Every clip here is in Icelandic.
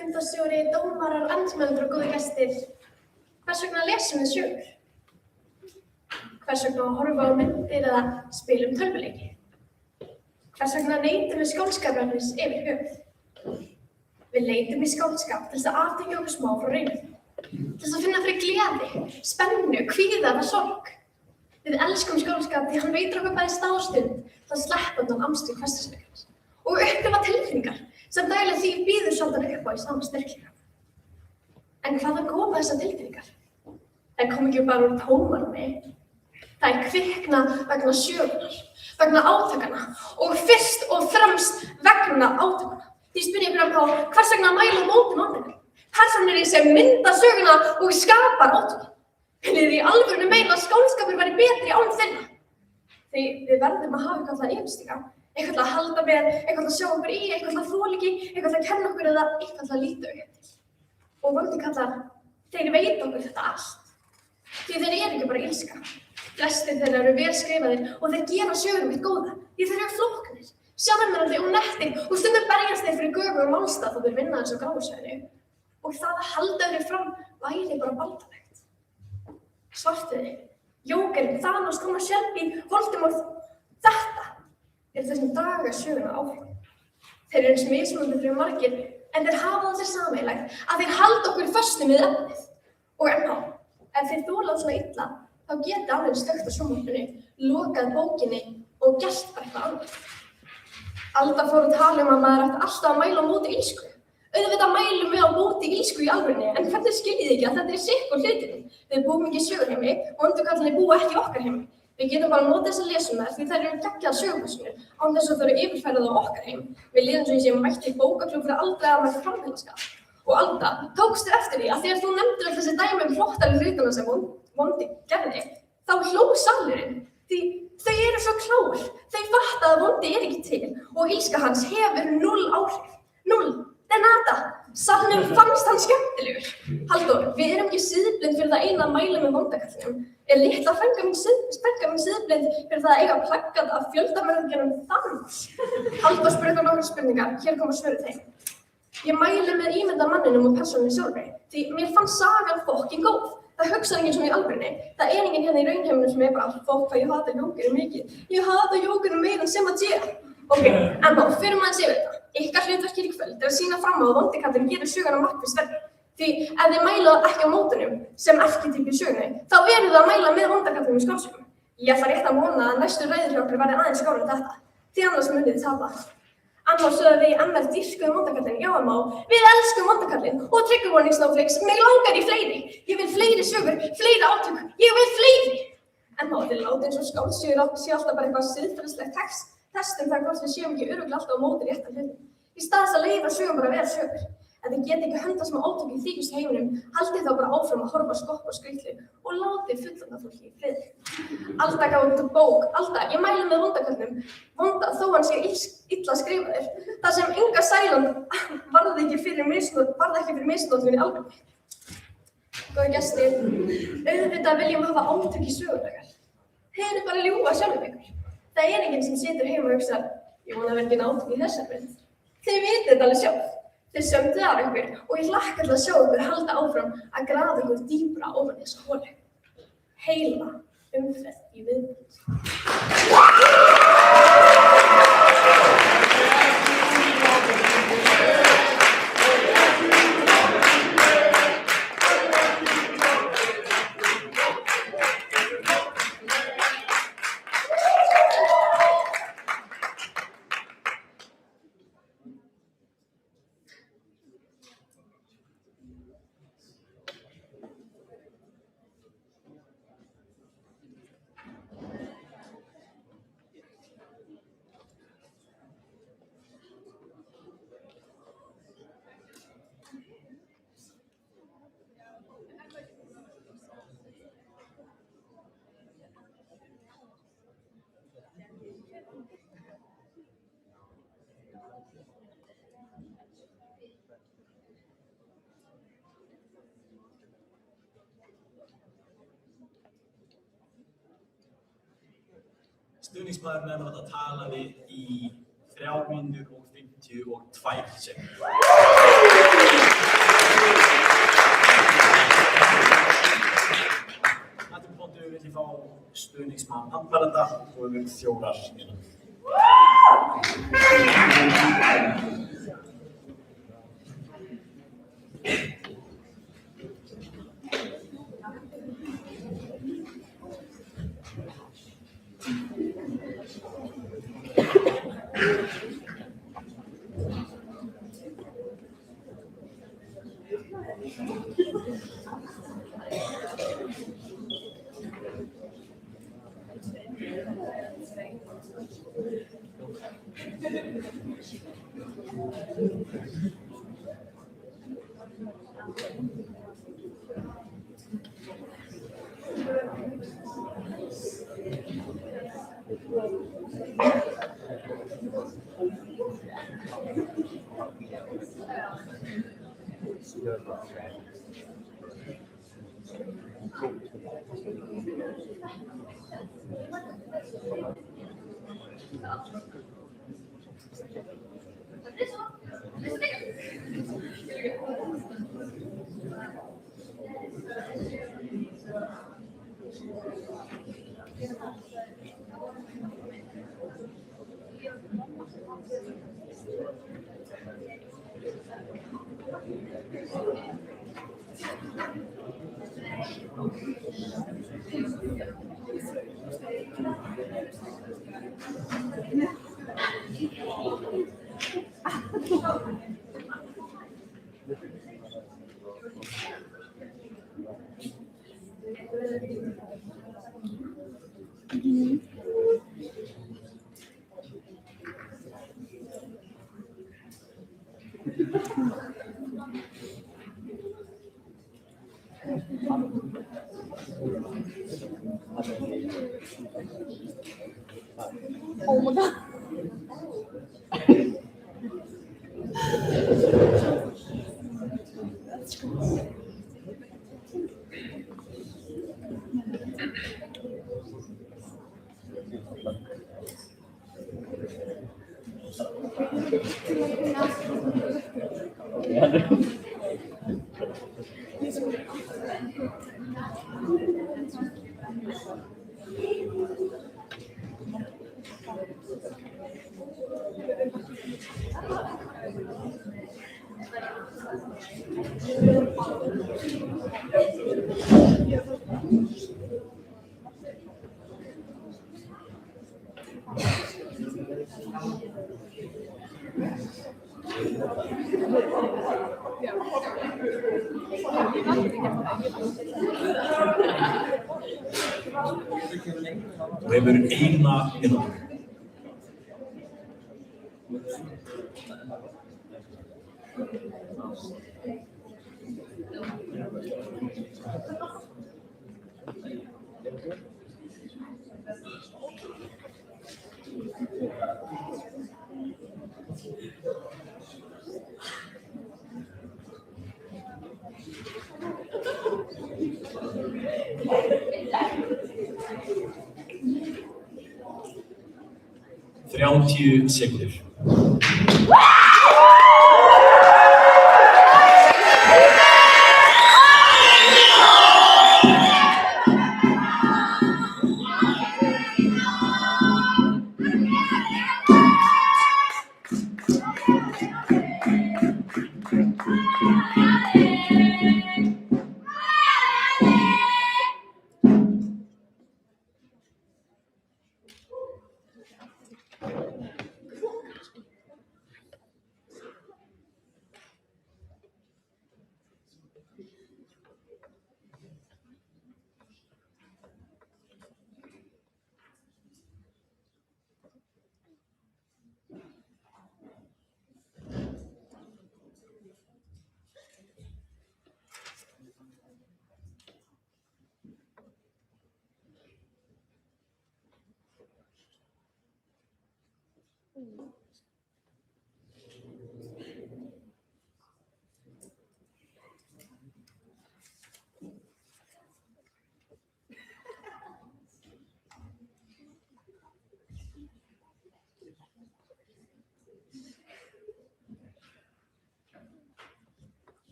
Fundarstjóri, dómarar, andmælendur og góðir gestir. Hvers vegna lesum við sögur? Hvers vegna horfa á myndir eða spilum tölvuleiki? Hvers vegna neytum við skáldskaparins yfir höfuð? Við leitum í skáldskap til þess að aftengja okkur smá frá raunum. Til þess að finna fyrir gleði, spennu, kvíða eða sorg. Við elskum skáldskap því hann veitir okkur bæði stað og stund til að sleppa undan amstri hversdagsleikans og upplifa tilfinningar sem daglega því býður sjaldan upp á í sama styrkleika. En hvaðan koma þessar tilfinningar? Þær kom ekki bara úr tómarúmi. Þær kvikna vegna sögunnar, vegna átakanna og fyrst og fremst vegna átakanna. Því spyr ég ykkur á hvers vegna mæla á móti átakanna? Persónur sem mynda söguna og skapar átakanna. Viljið í alvörunni meina að skáldskapur væri betri án þeirra? Því við verðum að hafa eitthvað að yfirstíga. Eitthvað að halda með, eitthvað að sjá okkur í, eitthvað að þola ekki, eitthvað að kenna okkur eða eitthvað að líta auðvitað til. Og vonandi kallar, þeir veita okkur þetta allt. Því þeir eru ekki bara illska. Flestir þeirra eru vel skrifaðir og þeir gera sögum eitt góða. Því þeir eru flóknir, sjálfmennandi og nettir og stundum berjast þeir fyrir göfu og málstað og þeir vinna þessu gráðsvæðinu. Og það að halda þeir fram væri bara baldalegt. Svartiði, Jókerinn, Thanos, Thomas Shelby, Voldemort, þetta er þessum daga söguna áfram. Þeir eru eins mismunandi fyrir margir, en þeir hafa það sér sameiginlegt að þeir halda okkur föstum við efnið. Og ennþá, ef þeir þola svona illa, þá geti alveg stökkt á sjónvarpinu, lokað bókinni og gert bara eitthvað annað. Alda fór að tala að maður ætti alltaf að mæla á móti illsku. Auðvitað mælum við á móti illsku í alvörunni, en hvernig skiljið ekki að þetta er sikkur hluturinn? Við búum ekki í sögurheimi og vondukallarnir búa ekki í okkar heimi. Við getum bara notið þess að lesum þær því þær eru geggjað sögupersónur án þess að þau eru yfirfærað á okkar heim. Við líðum svo ég sé mætti í bókaklúbb fyrir aldraða með framfélagsskap. Og Alda, tókstu eftir því að þegar þú nefndir þessi dæmi flottari hlutana sem vondi gerði, þá hló salurinn. Því þau eru svo klár. Þau fatta að vondi er ekki til og illska hans hefur 0 áhrif. 0. Nada. Salnum fannst hann skemmtilegur. Halldór, við erum ekki siðblind fyrir það eina að mæla með vondakallinum. Er litla frænka mín siðblind fyrir það að eiga plaggað af fjöldamörðingjunum Thanos? Halldór spurði okkur nokkrar spurningar, hér koma svörin þeim. Ég mæli með ímyndamanninum og persónunni sjálfri, því mér fannst sagan fokkin góð. Það hugsar enginn svona í alvörunni. Það er enginn hérna í raunheiminu sem er bara fokk hvað ég hata Jókerinn mikið. Ég hata Jókerinn meira en sem að sé. Ok, en þá, fyrir maður séu þetta. Ykkar hlutverk í kvöld er að sýna fram á að vondikallinn gerir söguna markvisst verri. Því ef þið mæla ekki á mótunum sem arketýpu í sögunni, þá eru þið að mæla með vondakallinum í skáldsögum. Ég ætla rétt að vona að næstu ræður hjá okkur verði aðeins skárri en þetta. Því annars munið þið tapa. Annars sögðu við í MR dýrkuðu vondakallinn, já amma, við elskum vondakallinn og trigger warning snowflakes, mig langar í fleiri. Ég vil fleiri sögur, fleiri átök, ég vil fleiri. En þá þið láta eins og skáldsögur sé alltaf bara eitthvað siðferðislegt testum það hvort við séum ekki örugglega alltaf á móti réttar hlutum. Í stað þess að leyfa sögum bara að vera sögur. Ef þið geti ekki höndlast með átök í þykjustu heiminum, haldið þá bara áfram að horfa skopp og skrýtlu og látið fullorðna fólki í friði. Alda gaf út bók. Alda, ég mæli með vondakallinum. Vonda þó hann sé illa skrifaður. Það sem Inga Sæland varði ekki fyrir misnotkun í alvörunni. Góðir gestir, auðvitað viljum hafa átök í sögurlegar. Þið eru bara að ljúga sjálfum ykkur. Það er enginn sem situr heima og hugsar, ég vona að verði ekki átök í þessar mynd. Þið vitið þetta alveg sjálf. Þið sömduð af ykkur og ég hlakka til að sjá ykkur halda áfram að grafa ykkur dýpra ofan í þessa holu. Heila umferð í viðbót. Stuðningsmaður með þetta talaði í 3 mínútur og 52 sekúndur. Þetta punktu vill ég fá stuðningsmann andmælenda og 4 mínútur. Oh my god. Þú hefur 1 mínútu. Þrjátíu sekúndur.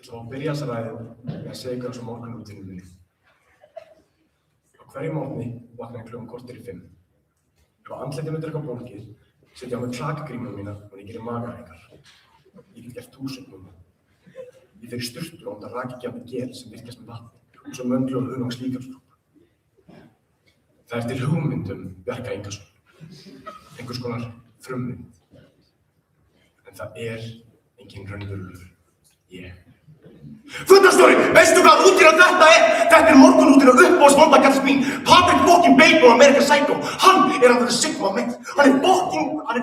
Svo byrja þessa ræðu með að segja ykkur eins og morgunrútínu minni. Á hverju morgni vakna ég klukkan korter í 5. Ef andlitið mitt er eitthvað bólgið, setja á mig klakagrímuna mína og ég gerir magaæfingar. Ég get gert 1000 núna. Ég fer í sturtu og nota rakigefandi gel sem virkjast með vatni og svo möndlu og hunags líkamsprúf. Það til hugmynd Bjarka Ingason, einhvers konar frummynd. En það engin raunverulegur ég. Fundarstjóri, veistu hvað rútína þetta er? Þetta morgunrútína uppáhaldsvondakallsins mín, Patrick fucking Bateman, American Psycho. Hann að vera sigma með. Hann er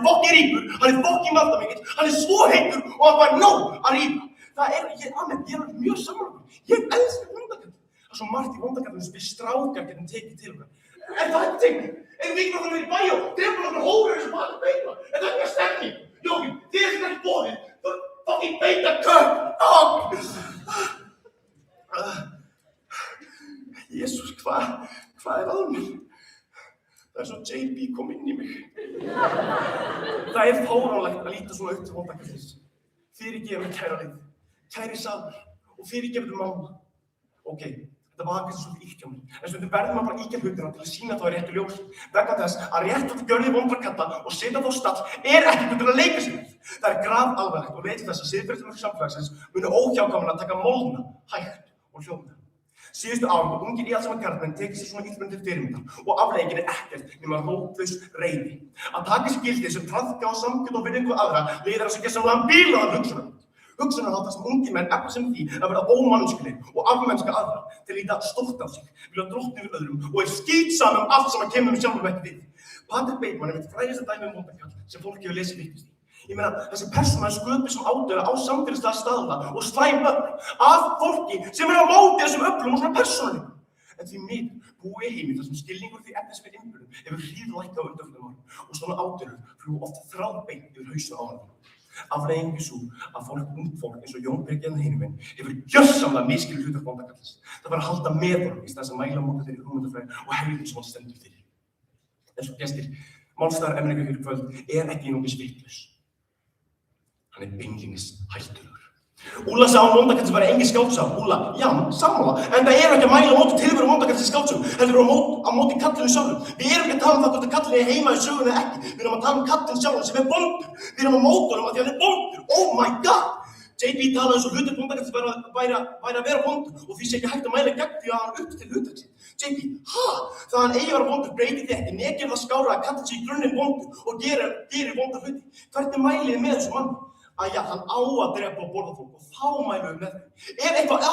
fucking ríkur, hann er fucking valdamikill, hann er svo heitur og hann fær nóg að rífa. Það ég er mjög sammála. Ég elska vondakall. Það er svo margt í vondakallinu sem við strákar getum tekið til okkar. En það ekki tekið. En við getum verið í bæjó, drefum okkur hóður eins og Patrick Bateman. En það ekki stemning. Jókin, þið ekki boðið. Fucking beita köp! Jesús, hvað að mér? Það svo JB kom inn í mig. Það fáránlegt að líta svona upp til vondakallsins. Fyrirgefðu mig, kæra lið, kæri Salur og fyrirgefðu mamma. Ókei, þetta var kannski svolítið illt hjá mér, en stundum verður maður bara ýkja hlutina til að sýna það réttu ljós. Vegna þess að réttlátt gjörðir vondrakalla og setja þá stall ekki til að leika sér með. Það grafalvarlegt og leiðir þess að siðferðismörk samfélagsins munu óhjákvæmilega að taka molna, hægt og hljóðlega. Síðustu árum og ungir íhaldsama karlmenn tekið sér svona illmenn til fyrirmyndar og afleiðingin ekkert nema rótlaus reiði. Að taka sér gildi sem traðka á samkjöld og virðingu við aðra leiðir að gersamlega bílaðan hugsunarhátt sem ungir menn efna sem því að verða ómannskjulegir og afmennska aðra til að líta stórt á sig, vilja drottni við öðrum og skítsamur allt sem kemur sjálfum ekki við. Patrick Bateman mitt frægasta dæmi vondakall sem fólk hefur lesið vitlaust í. Ég meina, þessi persóna sköpuð sem ádauða á samfélagslega staðla og slæm öfl af fólki sem á móti þessum öflum og svona persónuleikum. En því miður búi í heimi þar sem skilningur því efnislega innbyrðum hefur hríðlækkað á undanförnum árum og svona ádauður fljúga oft þráðbeint yfir hausa á hann. Afleiðingin sú að ungt fólk eins og Jón Birgir hinum minn hefur gjörsamlega misskilið hlutverk vondakalls. Það var að halda með honum í stað þess að mæla á móti þeirri hugmyndafræði og helvítum sem hann stendur fyrir. En svo gestir, málstaðar Amerika hér í kvöld ekki einungis vitlaus. Hann beinlínis hættulegur. Úlla sagði á vondakall sem engin skáldsaga. Úlla, já, sammála, en það ekki að mæla á móti tilveru vondakall sem skáldsögum, heldur á móti kallinu sjálfum. Við ekki að tala það hvort að kallinu heima í sögunni eða ekki. Við að tala kallinu sjálfum sem vondur. Við á móti honum að því hann vondur. Oh my god! JB talaði eins og hlutur vondakall sem væri að vera vondur og því sé ekki hægt að mæla gegn því að hann upp til hlutur sitt. JB, það hann eigi að vera vondur breytir því ekki. Mér það skára að kallinu sig í grunninn vondur og gerir vonda hluti. Hvernig mælið þið með þessum manni? Að hann á að drepa og borða fólk og þá mælum við með þeim. Eitthvað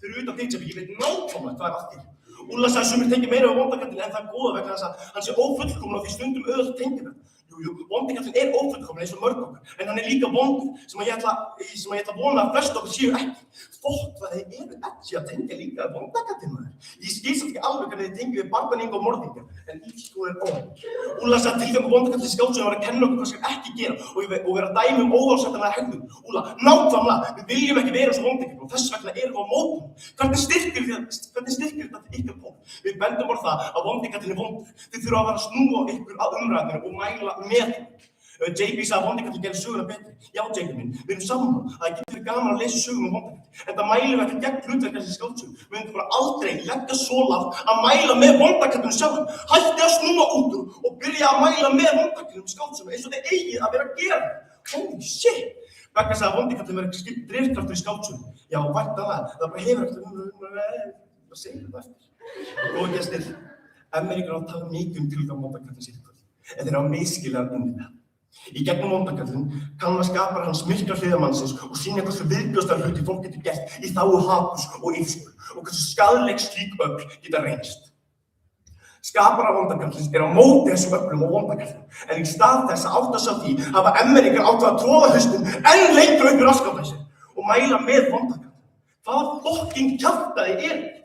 fyrir utan því sem ég veit nákvæmlega hvað allt í. Úlla sagði sumir tengja meira við vondakallinn en það góða vegna þess að hann sé ófullkominn og því stundum auðvitað tengja það. Jú, vondakallinn ófullkominn eins og mörg okkur, en hann líka vondur sem ég ætla að vona að flest okkur séu ekki. Fólk, það ekki að tengja líka við vondakallinn maður. Ég skilst ekki alveg hvernig þið tengja við barbaninga og morðingja, en lífsskoðun óhætt. Úlla sagði tilgangur vondakallins skáldsögum var að kenna okkur hvað skal ekki gera og vera dæmi óásættanlega hegðun. Úlla, nákvæmlega, við viljum ekki vera eins og vondakall og þess vegna erum við á mótum. Hvernig styrkir þetta ykkar pól? Við bendum á það að vondakallinn vondur. Þið þurfa að vera að snúa ykkur að umræðinu og mæla með. JB sagði að vondakallinn gerir söguna betri. Já, JB minn, við erum saman að það getur verið gaman að lesa sögum vondakall. En það mælum við ekki gegn hlutverk þessi skáldsögum. Við myndum bara aldrei leggja svo lágt að mæla með vondakallinu sjálfum. Hætti að snúa út úr og byrja að mæla með vondakallinu skáldsögum eins og þið eigið að vera að gera. Holy shit! Vegna þess að vondakallinn verður ekki drifkraftur í skáldsögum. Já, væntanlega, það bara hefur eftir hvað segir það eftir. Góði gestir, Ameríkar á að tala mikið tilgang vondakallins í kvöld, en þeir á misskiljan inn í það. Í gegnum vondakallinn kann að skapar hans myrkra hliðamannsins og sýna hversu viðbjóðslega hluti fólk getur gert í þágu haturs og illsku og hversu skaðleg slík öfl geta reynst. Skapara vondakallins á móti þessum öflum og vondakallinn, en í stað þess að átta sig á því hafa Ameríkar átt að tróða hausnum enn lengra upp í rassgáttæsi og mæla með vondakallinn. Hvaða fucking kjaftaði er þetta?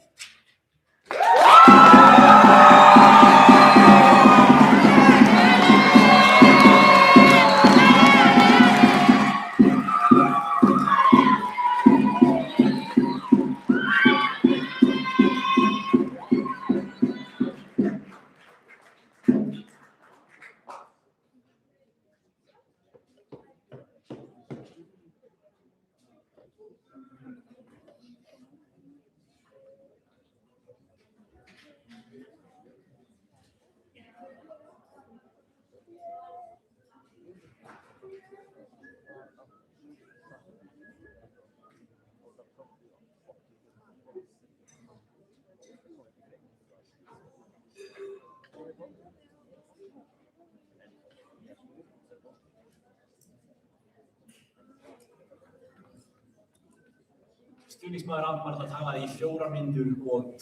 Stuðningsmaður Andmæla talaði í 4 mínútur og 2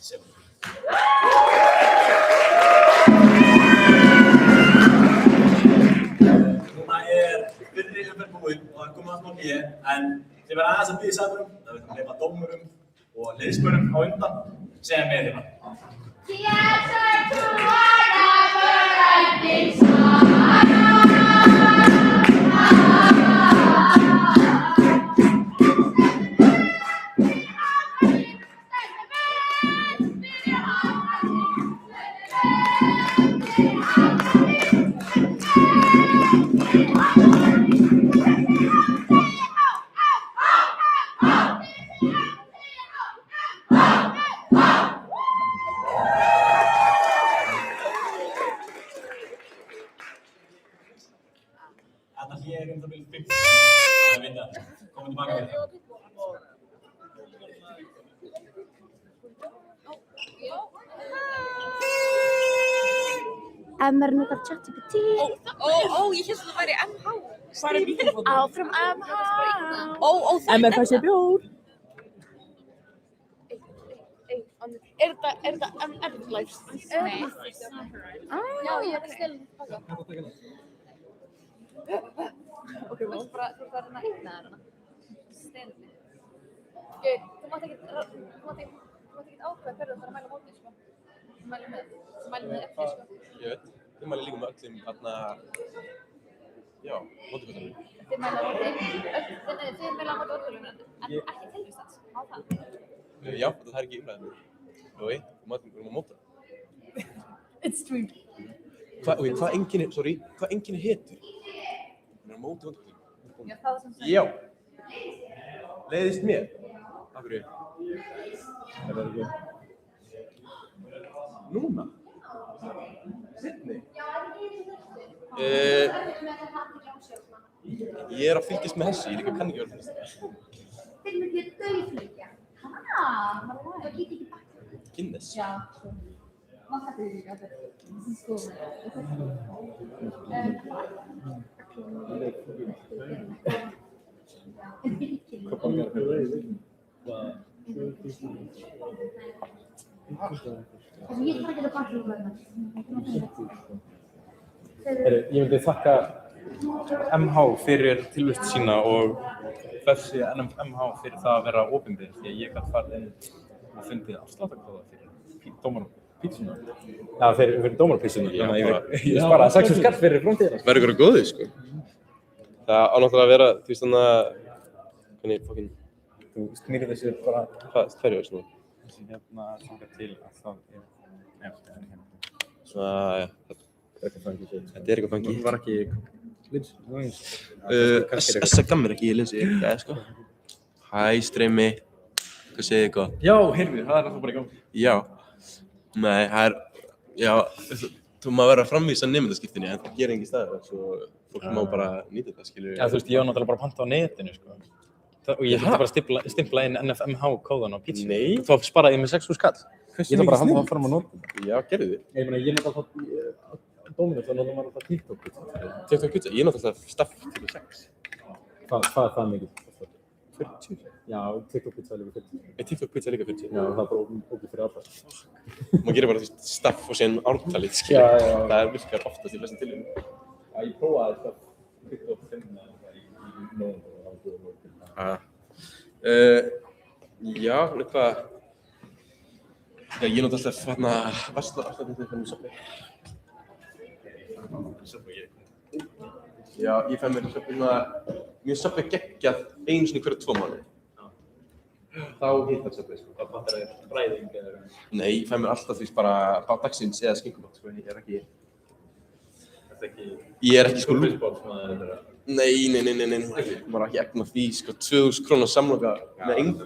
sekúndur. Núna fyrri umferð búin og það komið allt mál en þið verða aðeins að biðja saman það við þurfum að leyfa dómurum og liðsmönnum á undan segja með hérna. Þetta hlé það bil 50 að vinna. Komum tilbaka við það. Maður notar ChatGPT. Ég hélt að það væri MH. Hvað er mikrofónum? Áfram MH. MF sé bjór. Er þetta MF Lives? Nei. Já, ég er að stela þetta baka. Ok, þú veist bara, þú þarf að einna þarna. Stendi. Þú mátt ekki ákveða hverju þú þarf að mæla mótið, sko. Þú mælir með eftir, sko. Ég veit, þið mæli líka með öllum þarna, já, móttökutunum. Þið mæla mótið öllum, en ekki tilvistans á það. Já, það er ekki umræðið. Þú veit, við erum að móta. It's true. Hvað einkenni hetur? Við erum að móta móttökutunum. Já, það sem sagt. Já. Leiðist mér. Af hverju? Það er ekki. Núna? Seinni? Ég er að fylgjast með þessu, ég líka kann ekki vera að fylgjast með þessu. Þeir mjög dauðflýkja. Það get ekki bætt. Guinness? Já, svo. Man þetta er líka þetta. Sko. Ég þarf ekki að baka úr þarna. Ég vildi þakka MH fyrir tilvist sína og þessi MH fyrir það að vera opinber því að ég gæti farið inn og fundið afsláttarkóða fyrir dómarapítsuna. Já, fyrir dómarapítsuna. Ég sparaði 6 skall fyrir framtíðina. Verður ykkur góðið, sko. Það á náttúrulega að vera, þú veist þannig að, hvernig fokkin... Þú snýrið þessu bara... Hvað er það svona? Þessi hérna þangað til að það er... Svona, já. Þetta er eitthvað fangi. Hún var ekki... Essa gammir ekki í linsi, sko. Hæ, streymi. Hvað segir þið eitthvað? Já, heyrðu, það er alltaf bara í gangi. Já. Nei, það er... Já, þú maður verður að framvísa nemendaskiptinni, en það gerir engin staðar, svo fólk má bara nýta þetta, skilur. Já, þú veist, ég var náttúrulega bara að panta á netinu, sko. Og ég þurfti bara að stimpla inn NFMH-kóðan á pítsu. Nei. Þá sparaði ég með 6 skall. Ég þarf bara að halda það fram á nótum. Já, gerðu þið. Ég meina, ég nota það Dominus, þannig að það var alltaf TikTok-pizza. TikTok-pizza? Ég nota alltaf staff til 6. Hvað er það mikið? 40. Já, TikTok-pizza er líka 40. Er TikTok-pizza líka 40? Já, það er bara ógið fyrir alla. Maður gerir bara staff og síðan ártalið, skilur. Já. Það virkar oftast í flestum tilvíðum. Já, ég prófaði staff 25 í nóvember og það var góð. Já, eitthvað... Já, ég nota alltaf hérna varsla alltaf þetta fyrir Subway. Já, ég fæ mér mjög Subway geggjað einu sinni hverja 2 mánuði. Þá hittar Subway, sko. Það fattar þér bræðing eða... Nei, ég fæ mér alltaf því bara dagsins eða skinkubátt, sko. Ég er ekki... Þetta ekki... Ég er ekki sko... Flugspátsmaður eða... Nei. Maður er ekki efna því, sko. 2000 krónar samloka með engu.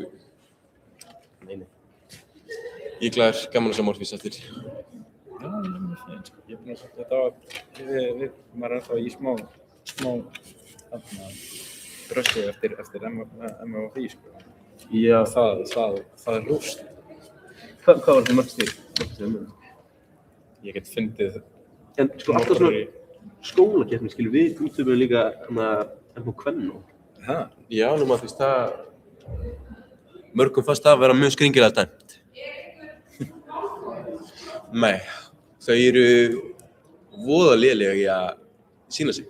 Nei. Ég glæður gaman að sjá Morfís eftir. Já, það er fint, sko. Ég er búinn að sagt þetta á... Maður er ennþá í smá smá brössi eftir MFI sko. Já. Það er rost. Hvað var það mörg stig? Ég get fundið En sko alltaf svona skólakeppni skilur við útöfum líka MH Kvennó. Ha? Já, nú maður finnst það mörgum fannst það að vera mjög skringilega dæmt. Nei, þau eru voða léleg í að sýna sig.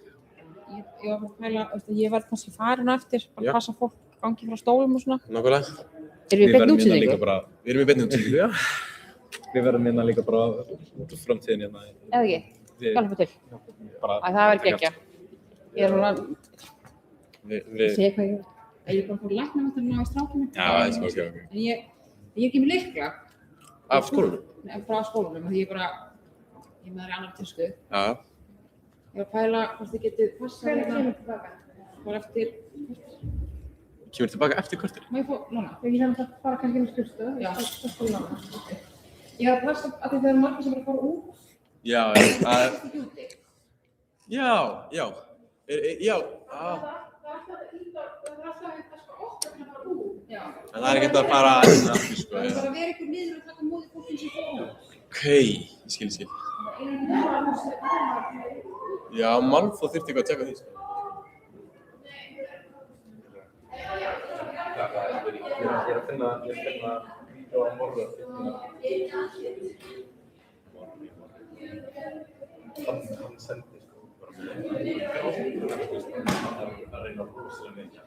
Ég var bara að pæla, ég verð kannski farin á eftir, bara Já. passa fólk gangi frá stólum og svona. Nákvæmlega. Erum við beinni útsendingu? Við erum í beinni útsendingu, já. Við verðum hérna líka bara út af framtíðin hérna. Eða ekki? Hjálpa til. Bara Æ, það verður geggja. Ég er svona, Við segja hvað ég er. Ég er bara fór læknavaktarinn á í strákinu. Já, það er ok. En ég ekki með lykla. af skólanum. Frá skólanum, því ég bara, ég með það í annar tísku. Já. Ég var að pæla hvort þið getið passað hérna. Bara eftir, Kemur tilbaka eftir kortir? má ég fá lána? Ég sem það fara kannski með skrifstöð. Já, það skal lána. Ég var að passa að því það eru margir sem eru að fara út. Já, Það er ekki úti. já. Já. Já. En það er ekkert að fara að sko. Það er bara að vera ykkur niður og taka móði fólkinn sem fór út. Ok, ég skil. Já, Malfoy þurfti eitthvað að tjekka því. Ég er að finna vídeó á morgun. Hann sendi sko bara með að reyna rosalega mikið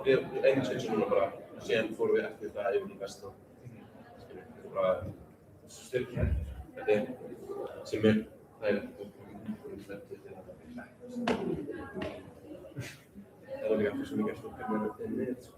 Við einu sinni bara, síðan fórum við eftir það yfir í vestan. Þetta er bara styrkjær. Þetta er sem það er það er líka svo mikið stúkkar með þetta.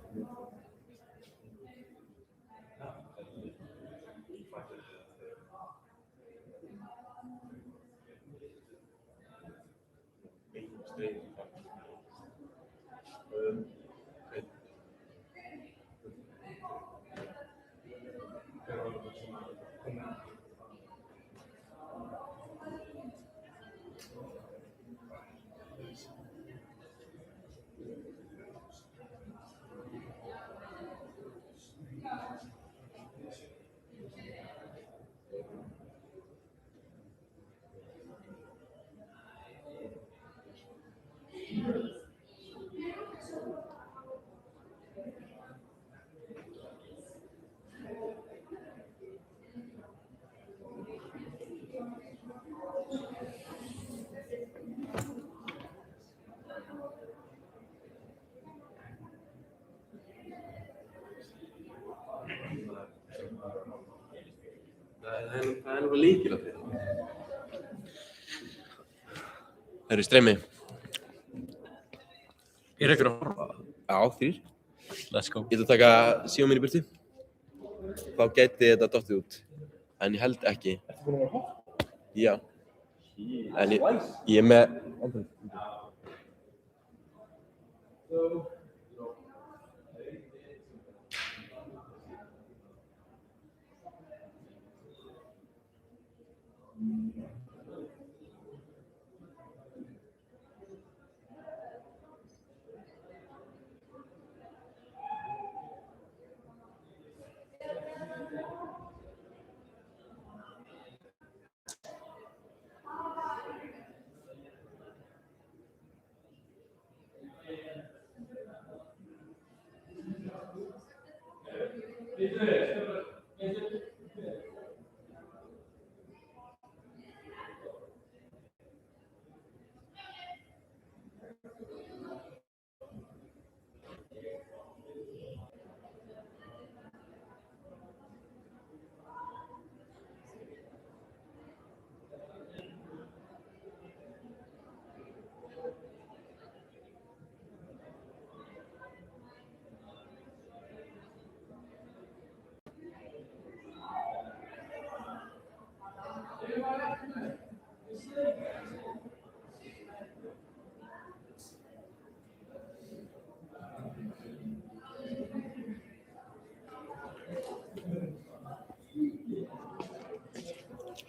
Það er nú lykilatriði. Það eru streymi. Er ykkur að horfa? Já, 3. Let's go. Ég ætla að taka síma mín í burtu. Þá gæti þetta dottið út. En ég held ekki. Ertu búin að vera að horfa? Já. En ég er með...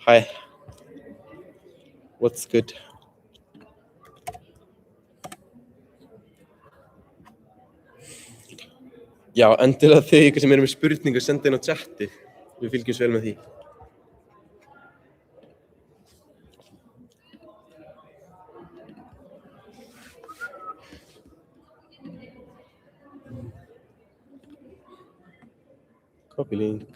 Hi. What's good? Já, endilega þið ykkur sem eru með spurningu senda inn á chati. Við fylgjumst vel með því. Copy link.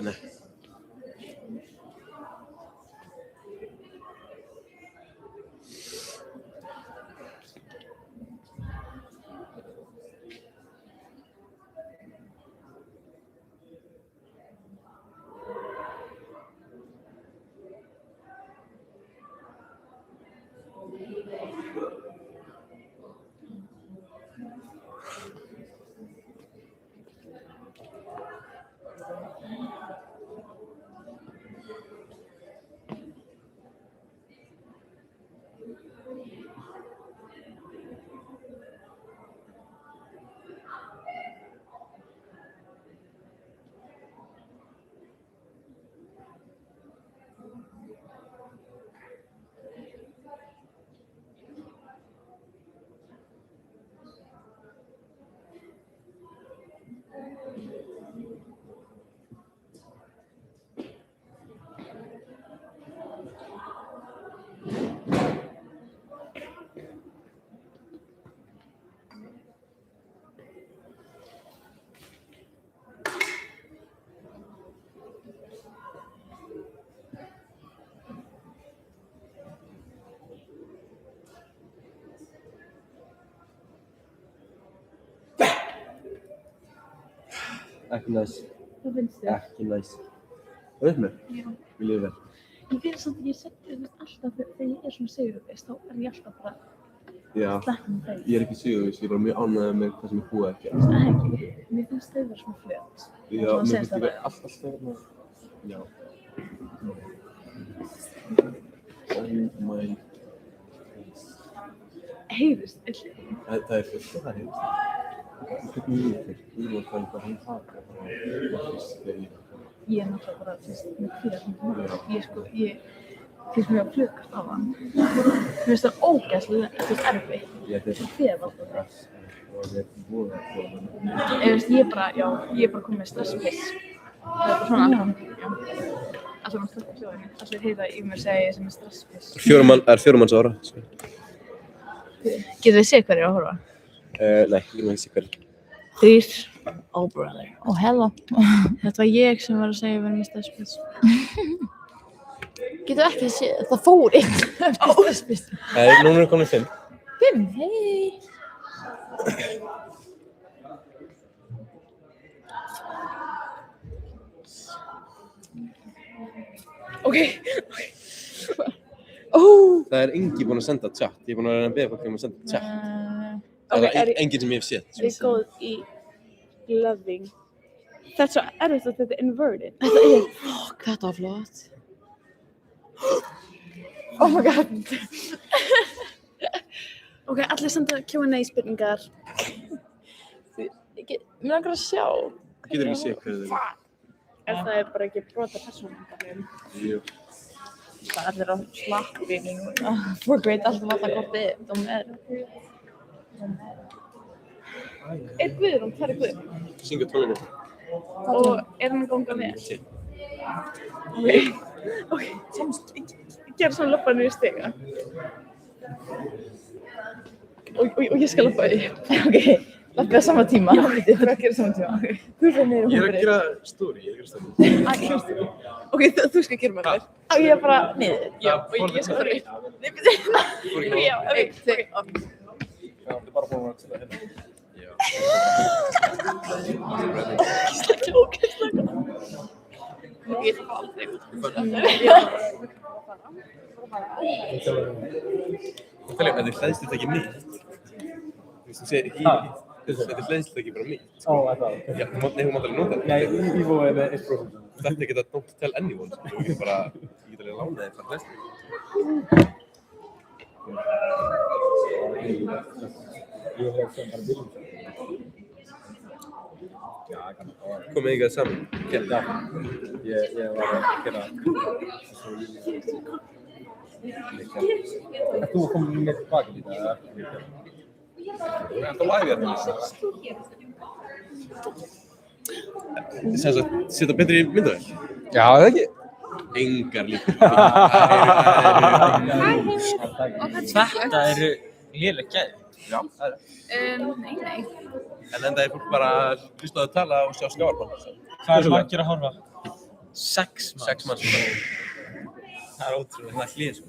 Nei. Ekki næs. Hvað finnst þér? Ekki næs. Það er mér? Já. Mér líður vel. Ég fyrir samt að ég segi alltaf þegar ég er svona sigurviss, þá er ég alltaf bara Já. sleppum þeim. Ég er ekki sigurviss, ég er bara mjög ánægður með hvað sem ég búið að gera. Það er ekki. Mér finnst þau vera svona fljót. Já, Svona mér segist finnst það líka alltaf þarna. Já. Oh my. Heyrist, Það er fullt af það heyrist. Hvernig líður þér? Þú erum að tala hvað hann taka og þegar ég ég er náttúrulega bara, þú veist, með kvíðarmál. Ég finnst mér að flugast á hann. Mér finnst það ógeðslega, þú veist, erfitt. Þetta er Kvíðarvaldandi. stress og þetta er búið að koma. Ég er bara komið með stresspiss. Það er bara svona, já. Allir maður slökk á hljóðinu. Allir heyra í mér segja ég sem er stresspiss. Það er fjórum manns ára. Getur þið séð hverju að horfa? Nei, ég má ekki sé hverju. 3. Oh brother. Oh hello. Þetta var ég sem var að segja verið með stresspiss. Getur ekki séð, það fór einn eftir stresspiss. Núna er komin 5. 5, hei. Ok. Það er engi búinn að senda chat. Ég er búinn að reyna að beða fólk um að senda chat. Er Ok, það enginn sem ég hef séð? Er ég góð í gloving? Það er svo erfitt að þetta er inverted. Þetta var flott. Oh my god. Ok, allir senda Q&A spurningar. Mér langar að sjá. Getur ekki séð hverju þau eru. Er það bara ekki brota persónuverndar? Jú. Það er allir á slappinu núna. Fólk veit alltaf alltaf hvort de er. Er Guðrún? Hvað er Guðrún? Syngur tónleika. Og er hann að ganga með? Sí. Ok, gera svona lappa niður stiga. Og ég skal lappa upp. Ok, lappa á sama tíma. Já, þetta er að gera sama tíma. Þú fyrir niður Ég er að gera story. Ok, þú skal gera með mér. Á ég bara niður? Já, og ég skal fara upp. Nei, byrju. Já, ok. Það er bara búin að vera hérna. Ógeðslega. Ég ætla bara aldrei út. Þetta er hlæðslutæki mitt. Þú segir, þetta er hlæðslutæki bara mitt. Ó, það. Já, hún mátt alveg nota þetta. Nei, Evo er með 1%. Þetta er ekki að don't tell anyone, sko. Ég get alveg lánað þér það hlæðslutæki. Ég hef sem bara viljum. Já, kannski. Komið ykkar saman. Já, ég var að gera það. Þú komið með tilbaka í það? Það er live hérna. Setja betri myndavél? Já, það ekki. Engar líkur. Þetta eru léleg gæði. Já, það er. Nei. En enda er fólk bara að hlusta á að tala og sjá skjáarbann. Hvað er margir að horfa? 6 manns. 6 manns. Það er ótrúlega, það er hlið sko.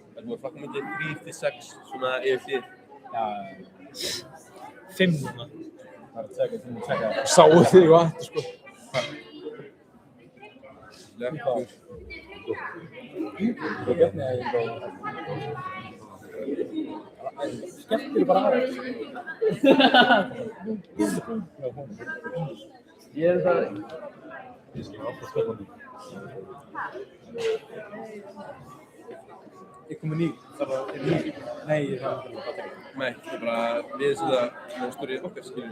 Það er múið að flakka myndið 3 til 6 svona yfir hlið. Já. 5 núna. Það er að tjekka. Sáu þig og aftur, sko. Lekkur. Og hérna er ég skemmtir bara aðeins. Ég er það. Ég skil alltaf spennandi. Ég kom með ný. Það er ný. Nei, ég er það ekki. Nei, það er bara við sem það stóri okkar skiljum.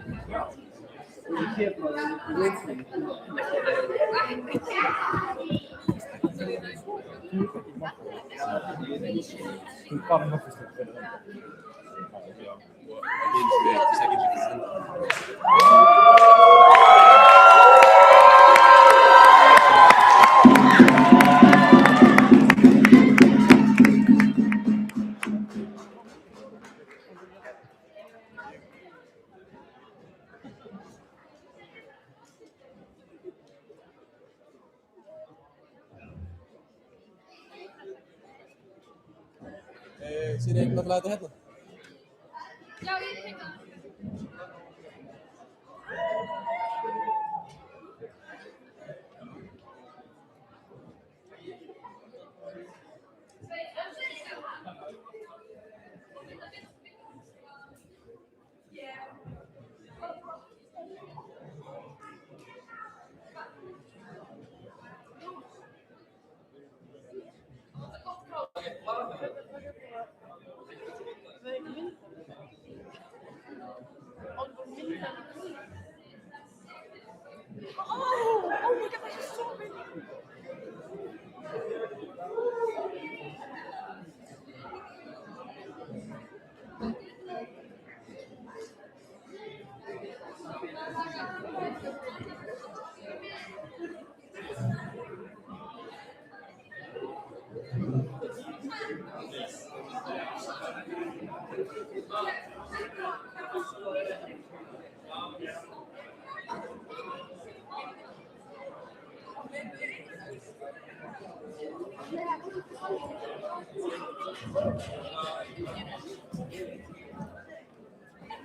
Þú bara nokkast þetta fyrir það. Já, og ekki eins og ég ekki eins og Sér ég náttúrulega þetta hérna? Já, ég tek það.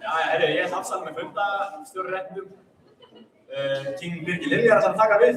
Herri, ég er samsal með fundastjóri réttum. King Birgir Liljar að taka við.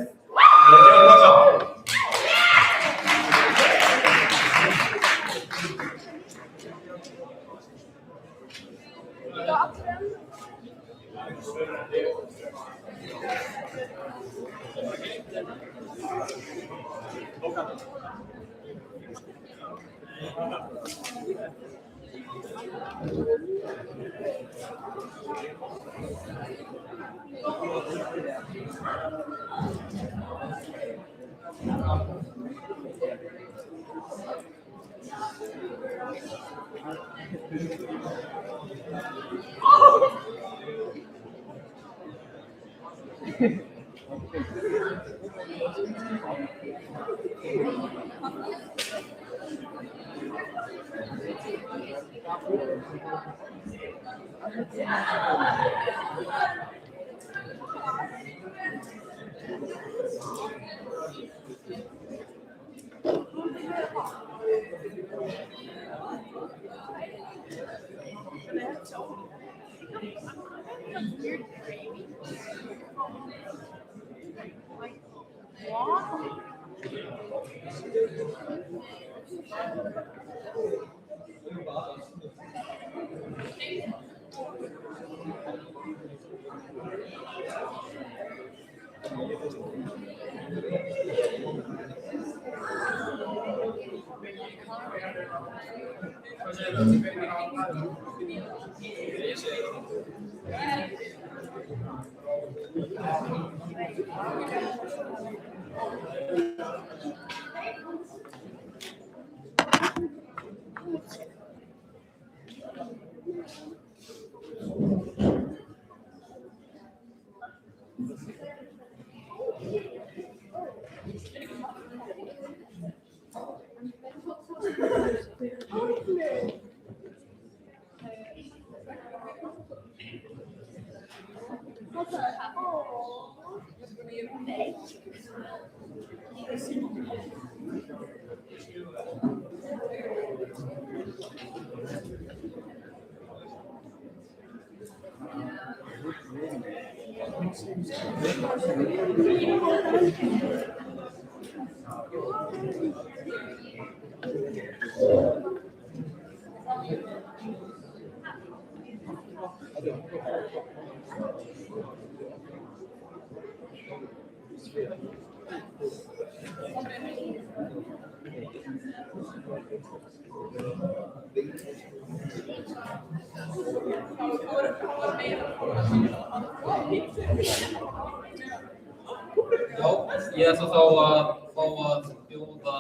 Já, ég ætla þá að fá að bjóða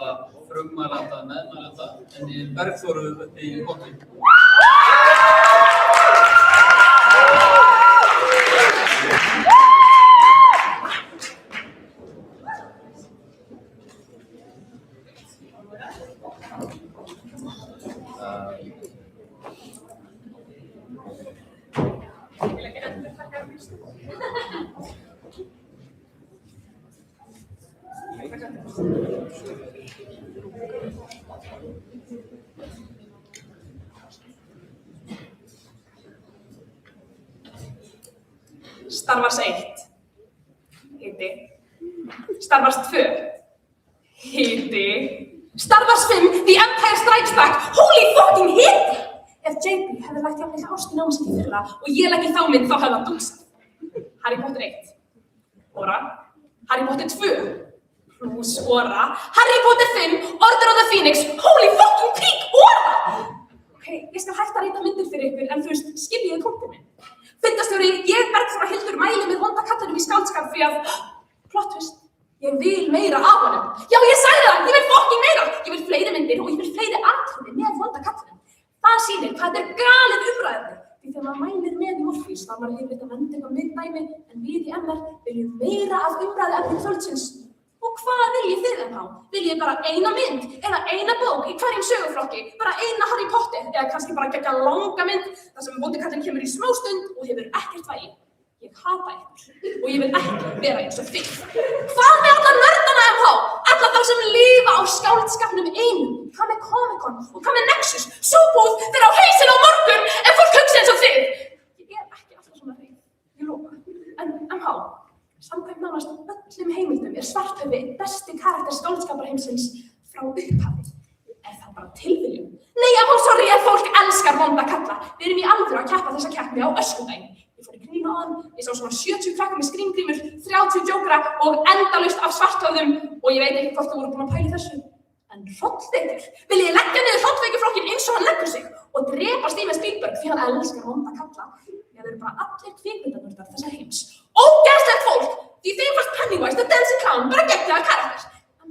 frumælanda meðmælanda en í Bergþóru upp í botni. Star Wars 1 hiti, Star Wars 2 hiti, Star Wars 5 The Empire Strikes Back holy fucking hiti! Ef JP hefði lagt hjá mig ástin á mig sem í fyrra og ég legg í þá mynd þá hefði það dúsað. Harry Potter 1 Ora, Harry Potter 2 plus Ora, Harry Potter 5 Order of the Phoenix holy fucking peak Ora! Ok, ég skal hægt að reyta myndir fyrir ykkur en þú veist, skiljiði punktið minn. Fundarstjóri, ég Bergþóra Hildur mæli með vonda kallinum í skáldskap því að plot twist, ég vil meira af honum. Já, ég sagði það, ég vil fucking meira. Ég vil fleiri myndir og ég vil fleiri atriði með vonda kallinum. Það sýnir hvað þetta er galið umræðandi. Því þegar maður mælir með í Morfís þá maður yfirleitt að venda eitthvað miðdæmi en við í MR viljum meira af umræðuefni kvöldsins. Og hvað viljið þið þá? Viljið bara eina mynd eða eina bók í hverjum söguflokki, bara eina Harry Potter eða kannski bara gegga langa mynd þar sem vondi kallinn kemur í smástund og hefur ekkert vægi. Ég hata ykkur og ég vil ekki vera eins og þið. Hvað með alla nördana MH? Alla þá sem lifa á skáldskapnum einum? Hvað með Comic-Con og hvað með Nexus? Súbúð þeirra á hausinn á morgun en fólk hugsa eins og þið. Ég er ekki alltaf svona hrein, ég lofa. En MH, samkvæmt nánast öllum heimildum er Svarthöfði besti karakter skáldskaparheimsins frá upphafi. Er það bara tilviljun? Nei, sorry, fólk elskar vonda kalla. Við erum í alvöru að keppa þessa keppni á öskudaginn. Ég fór í grín á hann, ég sá svona 70 krakkar með skrýmgrímur, 30 jókera og endalaust af svarthöfðum og ég veit ekki hvort þú voru búin að pæla í þessu. En Hrollveikur, vil ég leggja niður Hrollveikuflokkinn eins og hann leggur sig og drepa Steven Spielberg því hann elskar vonda kalla? Þeir eru bara allir kvikmyndanördar þessa heims. Ógeðslegt fólk! Því þeim fannst Pennywise the Dancing Clown bara geggjaður karakter. En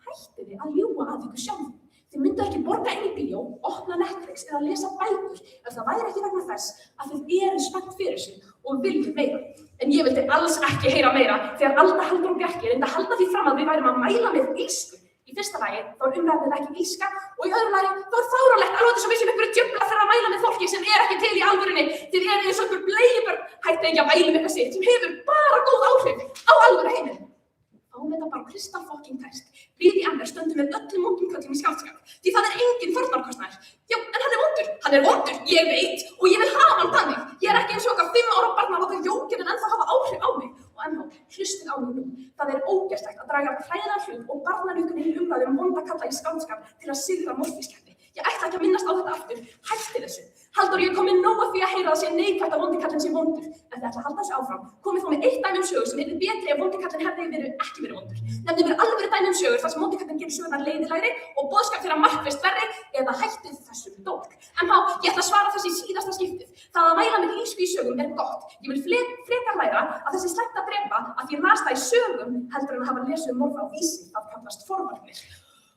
hættið þið að ljúga að ykkur sjálfum. Þið myndu ekki borga inn í bíó, opna Netflix eða lesa bækur ef það væri ekki vegna þess að þið eru spennt fyrir sig og viljið meira. En ég vildi alls ekki heyra meira þegar Alda, Halldór og Bjarki reyndu að halda því fram að við værum að mæla með illsku. Í fyrsta lagi þá umræðum ekki illska og í öðru lagi þá fáránlegt alveg þess að við séum einhverju djöfla fyrir að mæla með fólki sem ekki til í alvörunni. Þið eru eins og einhver bleiubörn, hættið ekki að mæla með eitthvað sitt sem hefur bara góð áhrif á alvöru heiminn. Þetta bara kristallfokking tæst. Við í MR stöndum með öllum vondum köllum í skáldskap. Því það engin fórnarkostnaður. Já, en hann er vondur. Hann er vondur, ég veit, og ég vil hafa hann þannig. Ég ekki eins og okkar 5 ára barn að láta jókinn en ennþá hafa áhrif á mig. Og hlustið á mig nú. Það ógeðslegt að draga hræðilegan hlut og barnanukunni í umræðu vonda kalla í skáldskap til að sigra morfískeppni. Ég ætla ekki að minnast á þetta aftur. Hætti þessu. Halldór, ég kom með nóg af því að heyra það sé neikvætt að vondi kallinn sé vondur. En þið ætla að halda þessu áfram. Komið þá með eitt dæmi sögur sem yrði betri ef vondi kallinn hefði ekki verið vondur. Nefnið mér alvöru dæmi sögur þar sem vondi kallinn gerir sögurnar leiðinlegri og boðskap þeirra markvisst verri eða hættið þessu dólk. En ég ætla að svara þessi í síðasta skiptið. Það að mæla með illsku í sögum gott. Ég vil frekar læra að þessi slæmt að drepa að því rasta í sögum heldur en að hafa lesið morð á vísi að kallast forvarnir.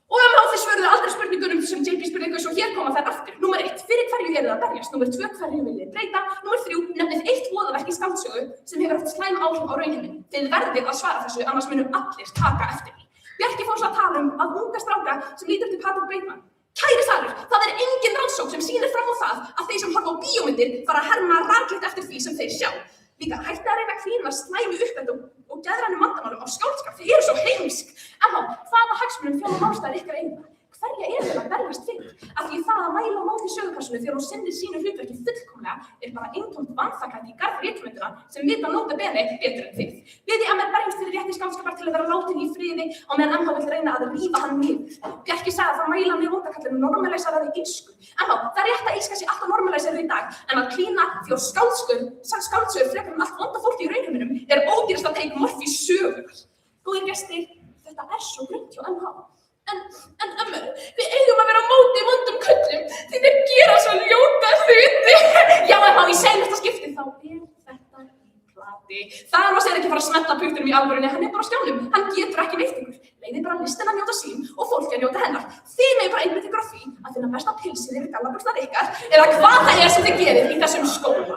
Og þið svöruðu aldrei spurningunum sem JP spurði ykkur svo hér koma þær aftur. Númer 1, fyrir hverju eruð að berjast? Númer 2, hverju viljið breyta? Númer 3, nefnið 1 voðaverk í skáldsögu sem hefur haft slæm áhrif á raunheiminn. Þið verðið að svara þessu, annars munu allir taka eftir því. Bjarki fór svo að tala að unga stráka sem lítur til Patrick Bateman. Kæri salur, það engin rannsókn sem sýnir fram á það að þeir sem horfa á bíómyndir fara að herma rakleitt eftir því sem þeir sjá. Líka hættið að reyna að klína slæmu uppeldi og geðrænum vandamálum á skáldskap, þið eru svo heimsk. En hvaða hagsmunum þjóna málstæðir ykkar eigin? Hverja þið að berjast fyrir? Af því það að mæla á móti sögupersónu þegar hún sinnir sínu hlutverki fullkomlega bara eintómt vanþakkandi í garð rithöfundana sem vita nota bene betur en þið. Við í MR berjumst fyrir rétti skáldskapar til að vera látin í friði á meðan MH vill reyna að rífa hann niður. Bjarki sagði að það mæla með vondakallinu normalæsar að illsku. Það rétt að illska sé alltaf normalæsar í dag en að klína því á skáldsögur frekar allt vonda fólki í raunheiminum ódýrasta teik morfís sögunar. Góðir gestir, þetta svo grunnt hjá MH. En ömmur, við eigum að vera á móti vondum köllum því þeir gera svo ljóta hluti. Já, í seinasta skipti þá þetta í plati. Thanos ekki fara að smella punktunum í alvörunni, hann bara á skjánum. Hann getur ekki veitt ykkur. Leiðið bara listina að njóta sín og fólki að njóta hennar. Þið megið bara einmitt ykkur á því að finna besta pilsið yfir gallabuxurnar ykkar eða hvað það sem þið gerið í þessum skóla.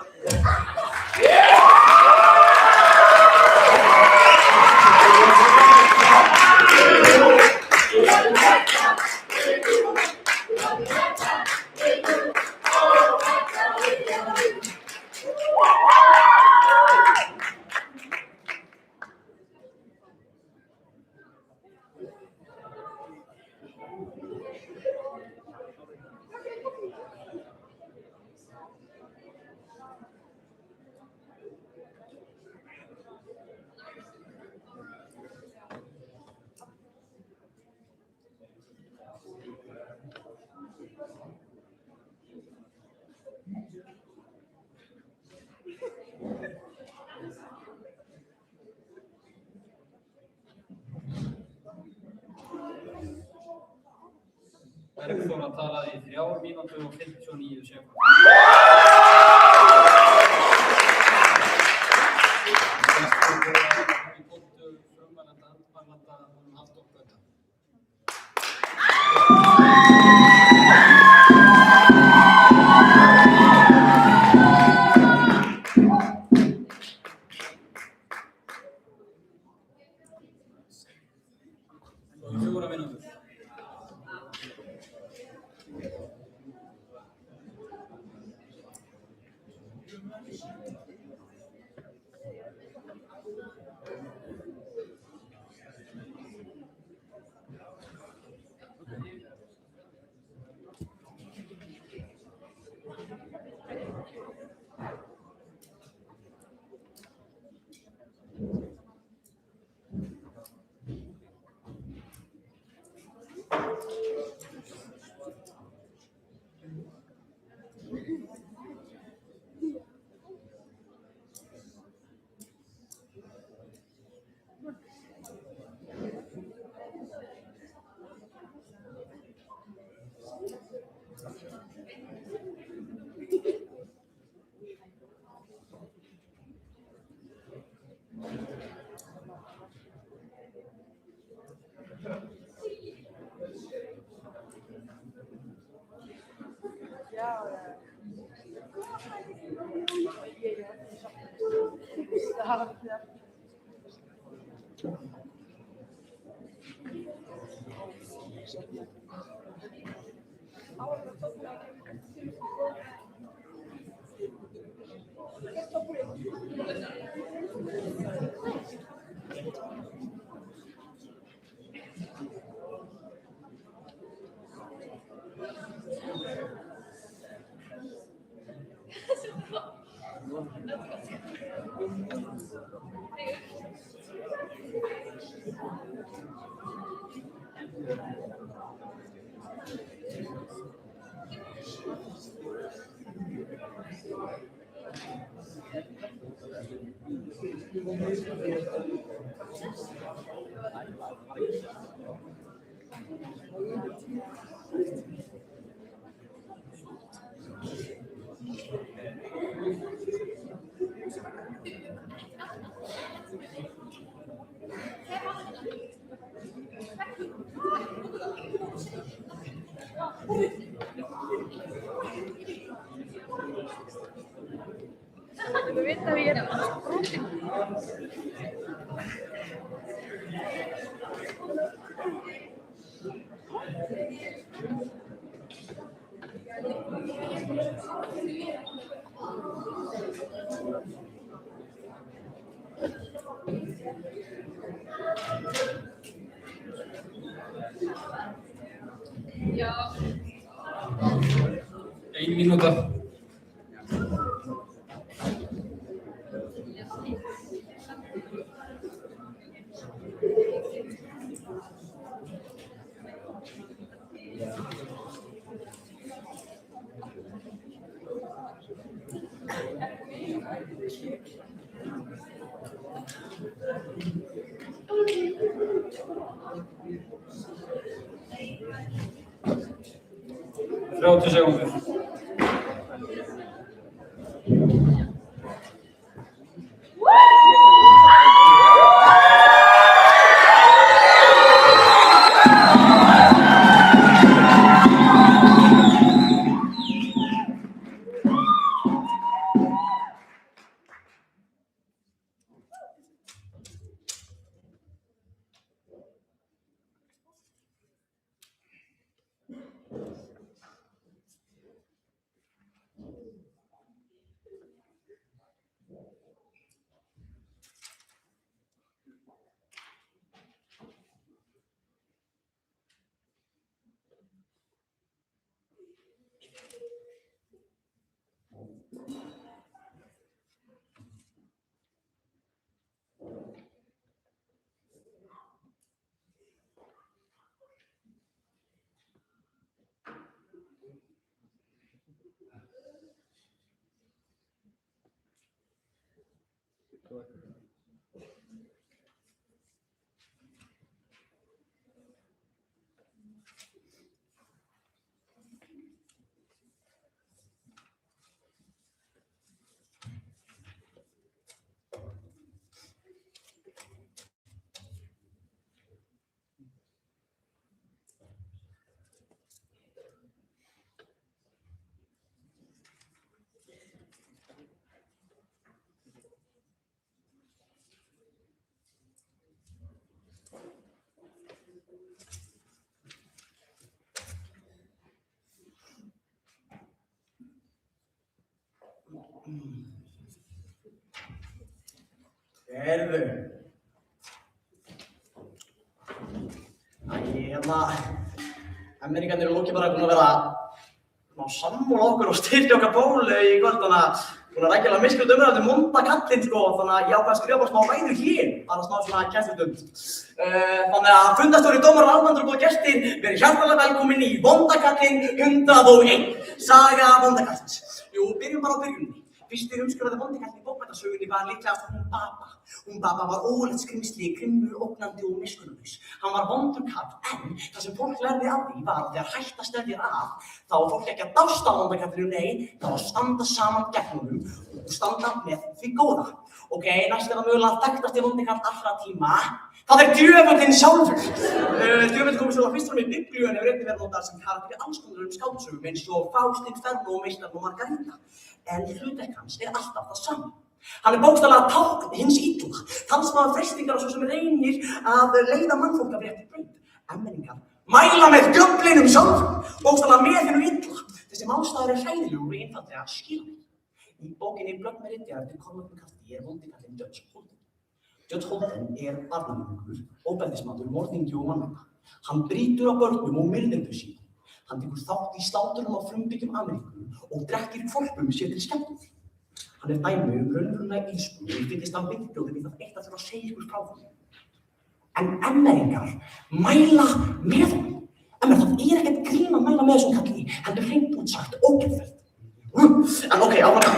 Bergþóra talaði í 3 mínútur og 59 sekúndur. Þú veit að ég brotin. Já. 1 mínúta. Þrjátíu sekúndur. Heyrðu. Ameríkanir eru lókið bara búin að vera sammála okkur og styrkja okkar ból í kvöld, þannig að búin að rækjulega miskuð umræðu vonda kallinn, sko, þannig að ég ákvað að skrifa bara smá ræðu hér, bara smá svona kennsludönd. Þannig að fundarstjóri, dómarar, áhorfendur og góðir gestir, verið hjartanlega velkomin í Vonda kallinn 101, saga vonda kallins. Jú, byrjum bara á byrjunni. Fyrsti umskurðaði vondi kallinn í bókmenntasögunni var líklegast hún Baba. Hún Baba var ógurlegt skrimsli, grimmur, ógnandi og miskunnarlaus. Hann var vondur kall, en það sem fólk lærði af því var að þegar hætta steðjar að, þá var fólk ekki að dásta á vonda kallinu, nei, það var að standa saman gegn honum og standa með því góða. Ok, næst er það mögulega þekktasti vondi kall allra tíma. Það djöfullinn sjálfur. Djöfull komur svo fyrst fram í Biblíu en hefur einnig verið notaður sem karakter í alls konar skáldsögum eins og Faust, Inferno og Meistarinn og Margarita. En hlutverk hans alltaf það sama. Hann bókstaflega tákn hins illa, talsmaður freistingar og svo sem reynir að leiða mannfólk af réttri braut. Emmeringar mæla með djöflinum sjálfum, bókstaflega með hinu illa. Þessi málstaður hræðilegur og einfaldlega skilur. Í bókinni Blood Meridian eftir Cormac McCarthy vondi kallinn Judge Holden. Judge Holden barnaníðingur, ofbeldismaður, morðingi og mannvænta. Hann brýtur á börnum og myrðendur síðan. Hann tekur þátt í sláturum á frumbyggjum Ameríku og drekkir hvolpum sér til skemmtunar. Hann dæmi raunverulega illsku og fyllist af viðbjóði við það eitt að þurfa að segja ykkur frá því. En Emmeringar mæla með honum. Það ekkert grín að mæla með þessum kalli, heldur hreint út sagt ógeðfellt. En ok, áfram.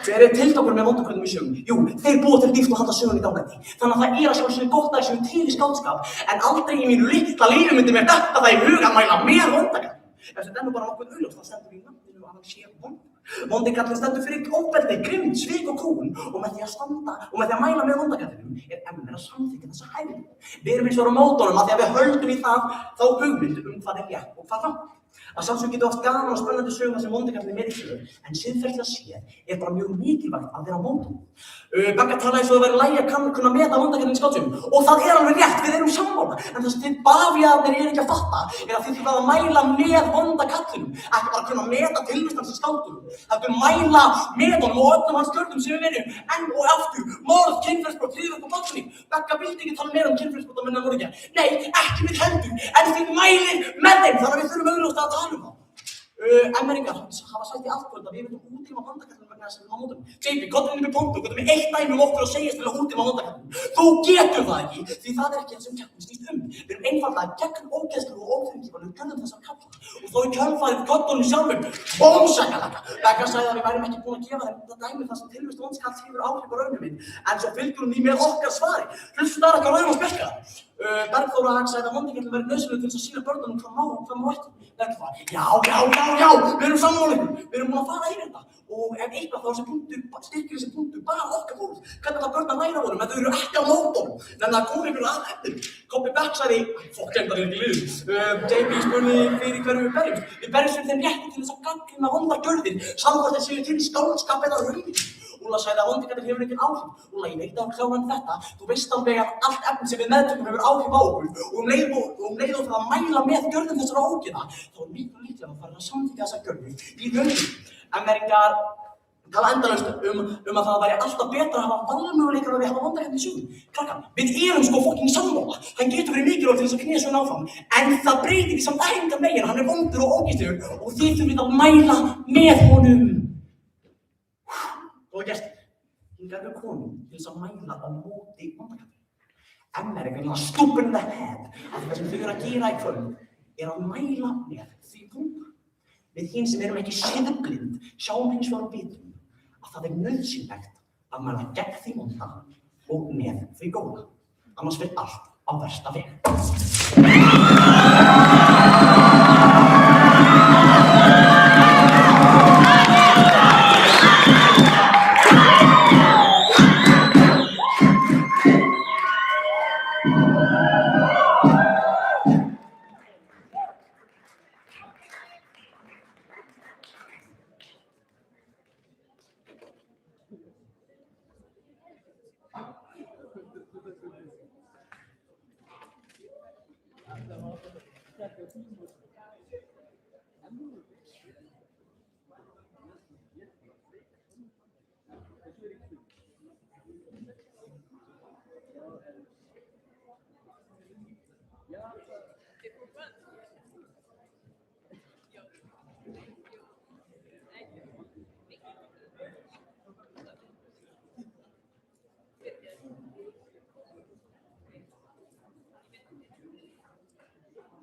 Hver tilgangur með vondarkvöldum í sögum? Jú, þeir búa til dýrt og halda sögun í gangi. Þannig að það að sjálfsögðu gott að séu til í skáldskap, en aldrei í mínu litla lífi myndi mér detta það í hug að mæla með vondarkvöldum. Ef þetta nú bara nokkuð augljóst, þá stendur í nafninu að hann sé vondur. Vondikallinn stendur fyrir ofbeldi, grimmd, svik og kúgun og með því að standa og með því að mæla með vondakallinum Emmer að samþykkja þessa hæfileikum. Við erum hins vegar á mótunum að því að við höldum í það þá hugmynd hvað rétt og hvað rangt. Að sjálfsögðu getur oft gaman og spennandi sögum þar sem vondikallinn með í sögu, en siðferðislega séð bara mjög mikilvægt að vera á mótunum. Begga talaði svo að það væri lægi að kunna meta vondakallinn í skáldsögum og það alveg rétt, við erum sammála, en það sem þið bavíaðarnir ekki að fatta að þið þurfið að mæla með vondakallinum, ekki bara kunna meta tilvist hans í skáldum, heldur mæla með honum og öllum hans gjörðum sem við vinnum enn og aftur, morð, kynferðisbrot, hryðjuverk og bálsýning. Begga vildi ekki tala meira kynferðisbrot og morðingja. Nei, ekki við heldur, en þið mælir með þeim, þannig að við þurfum augljóslega að tala það. Emmeringar hafa sagt í allt kvöld að við viljum útrýma vandakallinu vegna þess að við erum á mótum. JP, komdu inn í pontu, komdu með eitt dæmi okkur og segjast til að útrýma vandakallinu. Þú getur það ekki, því það ekki það sem keppnin snýst Við erum einfaldlega gegn ógeðslu og ófyrirgefni gjörðum þessar kalla. Og þó í kjölfarið göddunum sjálfum, bómsækjalaka. Begga sagði að við værum ekki búin að gefa þeim þetta dæmi þar sem tilvist vondskalls hefur áhrif á raunum minn, en svo fylgir hún í með okkar svari. Hlustar ekki á raunum og spekka. Bergþóra sagði að vondikallinn væri nauðsynlegur til þess að sýna börnunum hvað má ekki. Bergþóra, já, við erum sammála ykkur, við erum búin að fara yfir þetta. Og ef eitthvað þá styrkir þessi punktur bara okkar fólk. Hvernig það börn að læra honum, en þau eru ekki á mótunum. En það kom einhverju að eftir. Kobbi Beck sagði, fokk endar ekki liður. JP spurði fyrir hverju við berjumst. Við berjumst fyrir þeim rétti til þess að gagnrýna vondar gjörðir, samkvæmt þeir séu til í skáldskap eða raunvísi. Úlla sagði að vondikallinn hefur engin áhrif. Úlla, ég veit að klára þetta. Þú veist alveg að allt efni sem við meðtökum hefur áhrif á okkur. Og leið og það að mæla með gjörðum þessara ógeða, þá mjög líklega að fara að samþykkja þessa gjörðir í raunvísi. Emmeringar tala endalaust að það væri alltaf betra að hafa valmöguleikar og við hafa vondakallinn í sögum. Krakkar, við erum sko fucking sammála. Hann getur verið mikilvægur til þess að knýja söguna áfram. En það breytir því samt engan veginn. Hann vondur og ógeðslegur og þið þurfið að mæla með honum. Góða gestir, hingað við komum til þess að mæla á móti vondakallinn. Emmeringar stúpin in the head að það sem þau eru að gera í kvöld að mæla með því punktur. Við hinn sem erum ekki siðblind sjáum hins vegar og vitum að það nauðsynlegt að mæla gegn því vonda og með því góða. Annars fer allt á versta veg.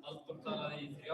Halldór talaði í 3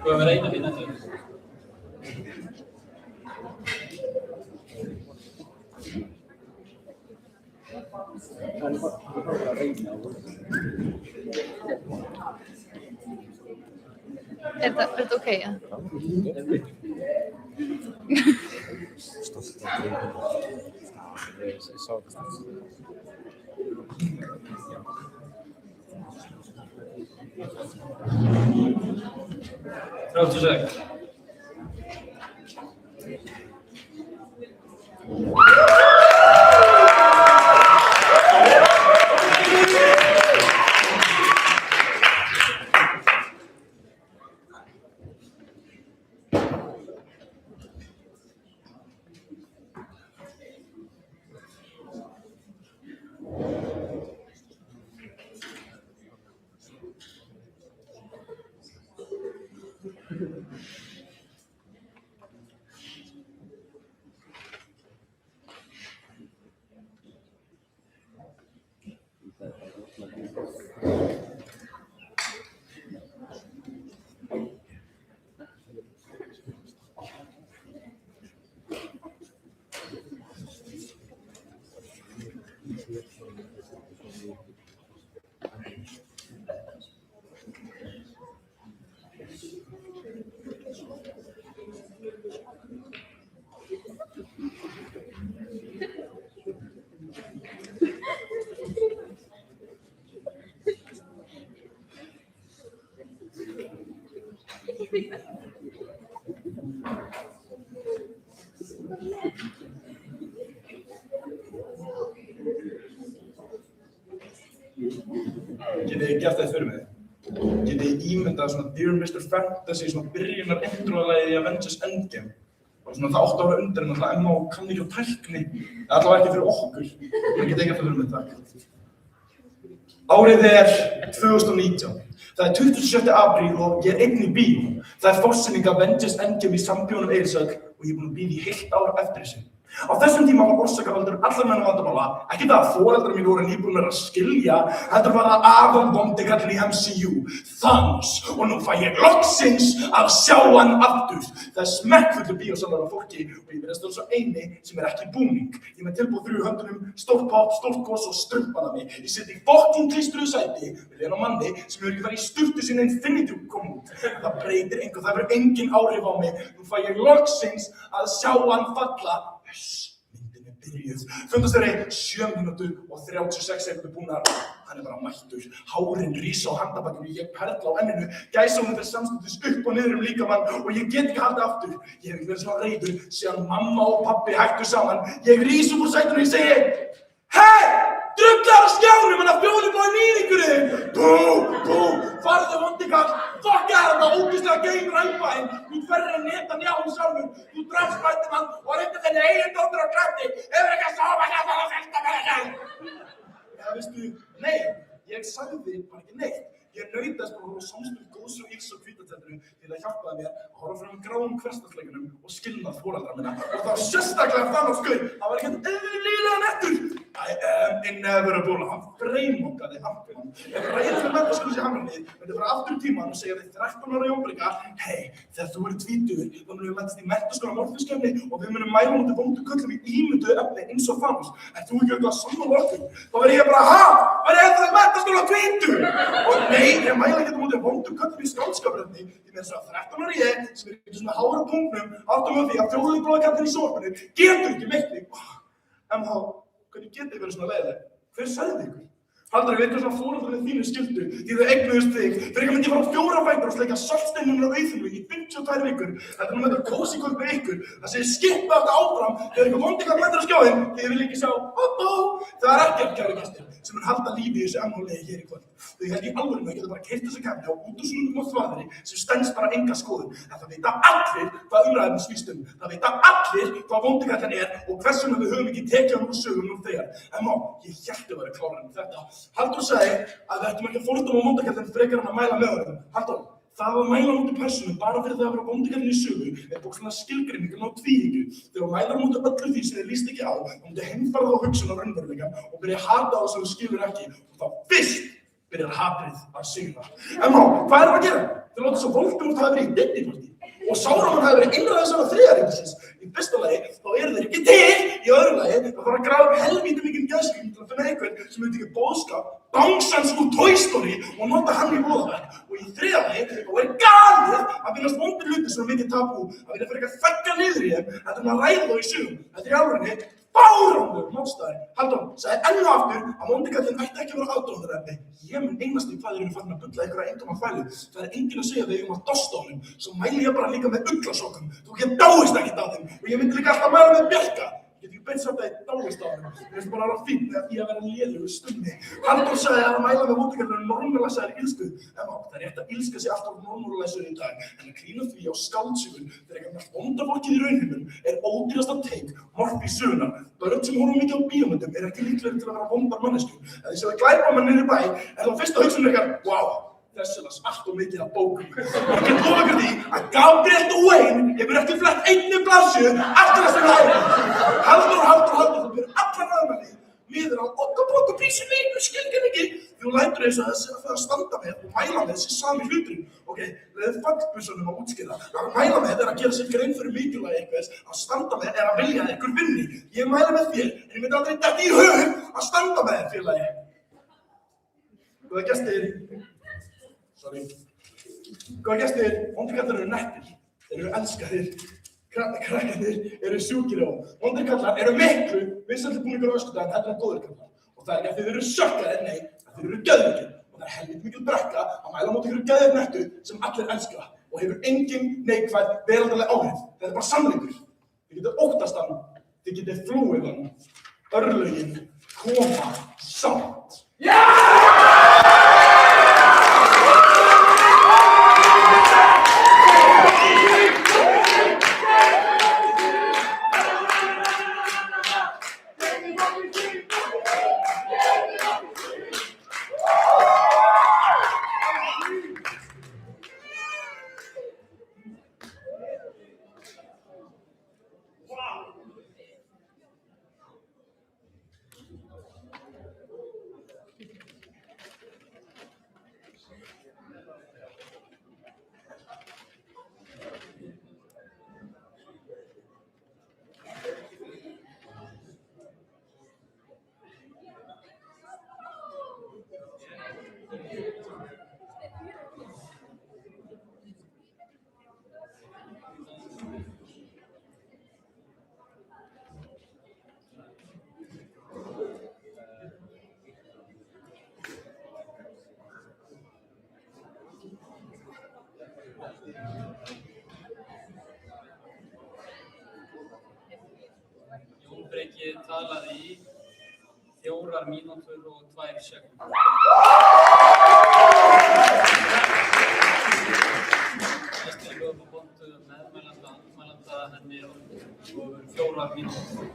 Får vi räkna dina tid? Er þetta ok? Ja? Pronto, Jack. Getið þið gert það fyrir mig? Getið þið ímyndað svona Dear Mr. Fantasy, svona byrjunar introlagið í Avengers Endgame? Og svona það 8 ára undir en alltaf MH kann ekki á tækni, allavega ekki fyrir okkur. Það getið þið gert það fyrir mig, takk. Árið er 2019. Það er 27. apríl og ég er einn í bíó. Það er forsýning Avengers Endgame í Sambíónum Eiríkshöll og ég er búinn að bíða í heilt ár eftir þessu. Á þessum tíma var orsakavaldur allra menn vandamála, ekki það að foreldrar mín voru nýbúnir að skilja, heldur var það Aron vondi kallinn í MCU, Thanos, og nú fæ ég loksins að sjá hann aftur. Það er smekkfullu bíósalar af fólki og ég verðast vera svo eini sem er ekki í búning. Ég er með tilbúð 3 höndunum, stórt pop, stórt gos og strumpana mig. Ég sit í fokking klistruðu sæti við hliðina á manni sem hefur ekki farið í sturtu sinni Infinity kom út. Það breytir engu, það hefur engin áhrif á mig. Nú fæ ég loksins að sjá hann falla. Myndin er byrjuð. Fundarstjóri 7 mínútur og 36 sekúndur búnar. Hann bara mættur. Hárin rísa á handabakinu, ég perla á enninu. Gæsahúðin fer samstundis upp og niður líkamann og ég get ekki haldið aftur. Ég hef ekki verið svona reiður síðan mamma og pabbi hættu saman. Ég rís upp úr sætinu og ég segi: Hei! Drullar á skjánum en að fjólubláði nýðingurinn! Bú! Bú! Farðu vondi kall! Fokkaði þetta ógeðslega geim ræðbæinn! Þú ferri að neta njáum sjálfur! Þú drafst Spiderman og reyndi þenni eigin dóttur á krafti! Hefur ekki að sofa hérna og festa með ekki! Já, veistu, nei, ég sagði bara ekki neitt. Ég nautast bara að horfa samspil góðs og ills á hvítatjaldinu til að hjálpaði mér að horfa fram gráum hversdagsleikunum og skilnað foreldra minna. Og það var sérstaklega þann á skauð. Það var ekkert eðlilega nettur. Inevitable, hann freymokkaði hampinum. Ef ræðilega menntaskóla sé hamrannið, myndi fara aftur í tímann og segja þig 13 ára jónbrika: Hei, þegar þú verður tvítugur, þá munum við mætast í menntaskóla morfiskefni og við munum mæla mútið vondu köllum í ímynduðu efni eins og Thanos. Ert þú ekki eitthvað sammála okkur? Þá verð ég bara: Ha? Var ég eftir menntaskóla tvítugur? Og nei, ég mæla ekki mútið vondu köllum í skáldskapræfni. Því með þess að 13 ára ég, sem er ekki svona hára punktnum, áttum á því að fjólubláðakallinn í sjónvarpinu getur ekki meitt mig. Hvernig getið þið verið svona leiðileg? Hver sagði ykkur? Halldór, ég veit hvað svona foreldrarnir þínu skildu því þau eignuðust þig. Fyrir ekki myndi ég fara 4 fætur og sleikja saltsteinunum á auðinu í 52 vikur. Þetta er nú með kósí kvöld með ykkur. Það segir skippa þetta áfram þegar ykkur vondi hvað mættur á skjáinn því þið vil ekki sjá Það er ekkert, kæru gestir, sem mun halda lífi í þessu MH-legi hér í kvöld. Þau held í alvörinu að geta bara keyrt þessa keppni á útúrsnúningum og þvaðri sem stenst bara enga skoðun. En það vita allir hvað umræðin snýst um. Það vita allir hvað vondikallinn er og hvers vegna við höfum ekki tekið hann úr sögum nú þegar. En ég hélt að vera klárari með þetta. Halldór sagði að við ættum ekki að fordóma vondikallinn frekar en að mæla með honum. Halldór, það að mæla á móti persónu bara fyrir það að vera vondikallinn í sögu er bókstaflega skilgreiningin á tvíhyggju. Þegar þú mælar á móti öllu því sem þér líst ekki á, þá myndu heimferða á hugsun á raunveruleikann og byrja að hata á það sem þú skilur ekki og þá fyrst byrjar hatrið að sigra. En hvað erum við að gera? Þeir láta svo Voldemort hafi verið í Disney-partí og Sauron hafi verið innræðisvara þriðaríkisins. Í fyrsta lagi þá eru þeir ekki til, í öðru lagi þá þarf að grafa helvíti mikinn gæsling til að finna einhvern sem myndi ekki boðskap Bangsans úr Toy Story og nota hann í voðaverk. Og í þriðja lagi þá er galið að finnast vondir hlutir sem mikið tabú, að vilja fyrir ekki að þegga niður í þeim, þetta að ræða þá í sögum. Þetta er í alvörunni fáránlegur málstaður. Halldór sagði enn og aftur að vondikallinn ætti ekki að vera aðdáunarefni. Ég mun einast í hvað þeir eru farin að bulla einhverja eintóma þvælu. Það er enginn að segja þegar að dosta honum, svo mæli ég bara líka með uglasokum. Þú dáist ekkert á þeim og ég myndi líka alltaf mæla með Bjarka. Ég get ekki beint sagt að ég dáist á þeim. Mér finnst bara að vera fínt þegar ég að vera lélegur stunni. Halldór sagði að mæla með vondikallinn normalisaðir ilsku. En það er rétt að ilska sig alltaf normalisaður í dag. En að klína því á skáldsögun þegar ekki mest vonda fólkið í raunheimum er ódýrasta take morfi sögunar. Börn sem horfum mikið á bíómyndum er ekki líklegir til að vera vondar manneskjur. Ef þið séu glæpamenn niðri í bæ er þá fyrsta hugsunin ykkar: Vá, þessi las allt og mikið af bókum. Og ég get lofa ykkur því að Gabriel Duane hefur ekki flett einni blaðsíðu eftir þessi læri. Halldór, það byrður allar ræðmenni miður á okkabókuprísi mínu skilgreiningi því þú lætur eins og þessi að það að standa með og mæla með þessi sami hluturinn. Ok, leiðið fagbussunum að útskýra. Að mæla með er að gera sér grein fyrir mikilvægi einhvers, að standa með er að vilja að einhver vinni. Ég mæla með þér, en ég myndi aldrei detta í hug að standa með þér, félagi. Góða gestir. Góða gestir, vondikallar eru nettir, þeir eru elskaðir, krakkarnir eru sjúkir á. Vondikallar eru miklu vinsælli búningur á öskudaginn heldur en góðir kallar. Og það er ekki að þeir eru sökkaðir, nei, að þeir eru geðveikir. Og það er helviti mikil brekka að mæla á móti ykkur geðveik nettu sem allir elska og hefur engin neikvæð veraldaleg áhrif. Þetta er bara sannleikur. Þið getið óttast hann, þið getið flúið hann. Örlögin koma samt. Breki talaði í 4 mínútur og 2 sekúndur. Næsti hljóðbóntu meðmælanda andmælanda henni og 4 mínútur.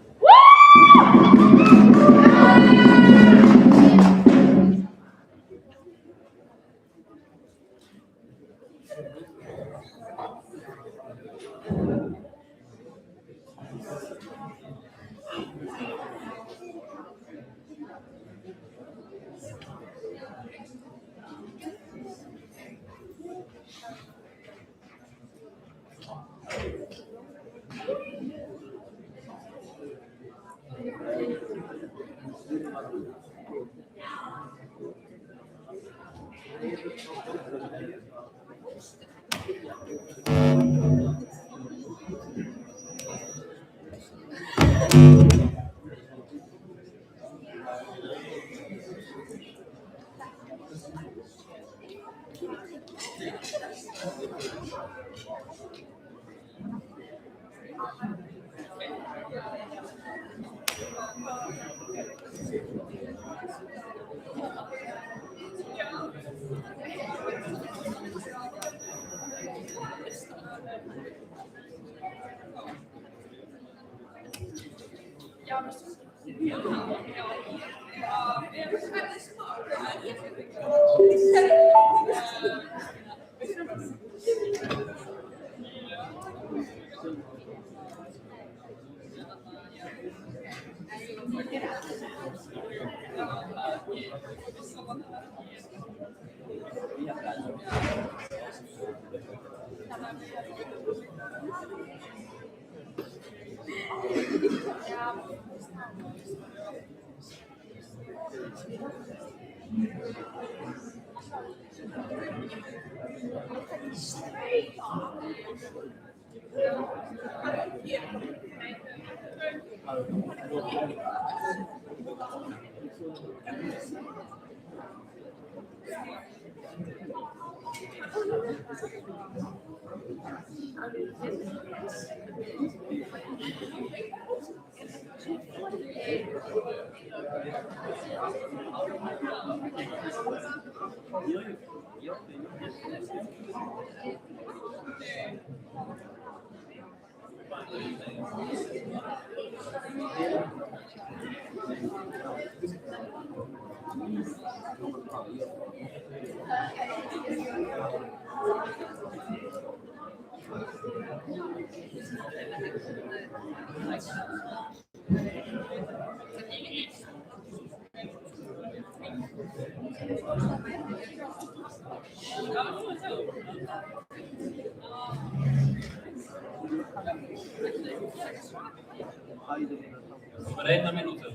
Bara 1 mínútur.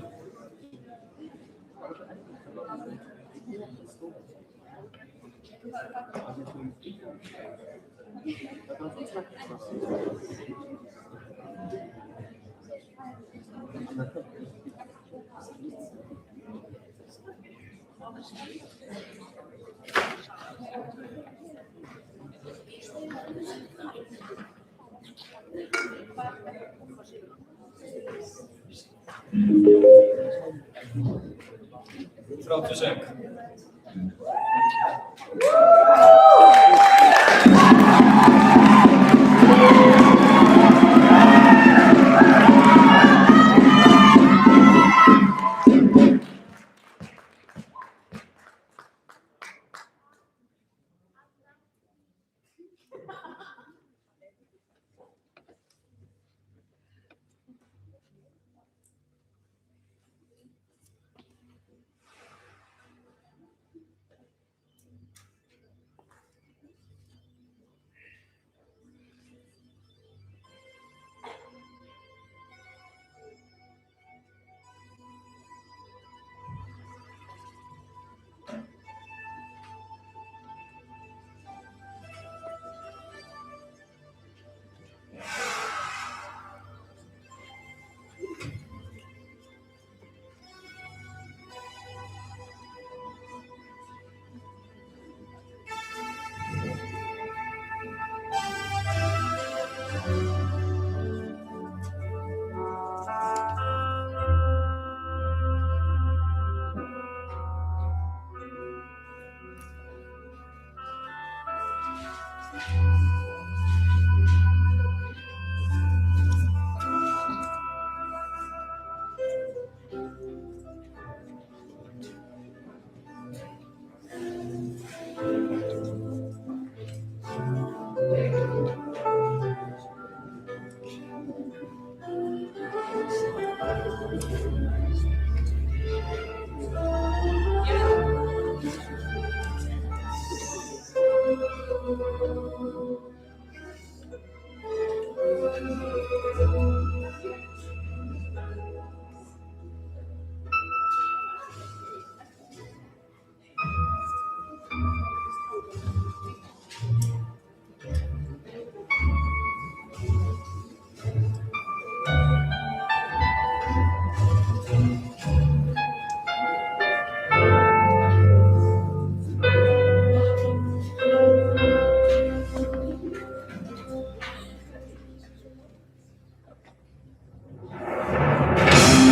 Þráttur sek.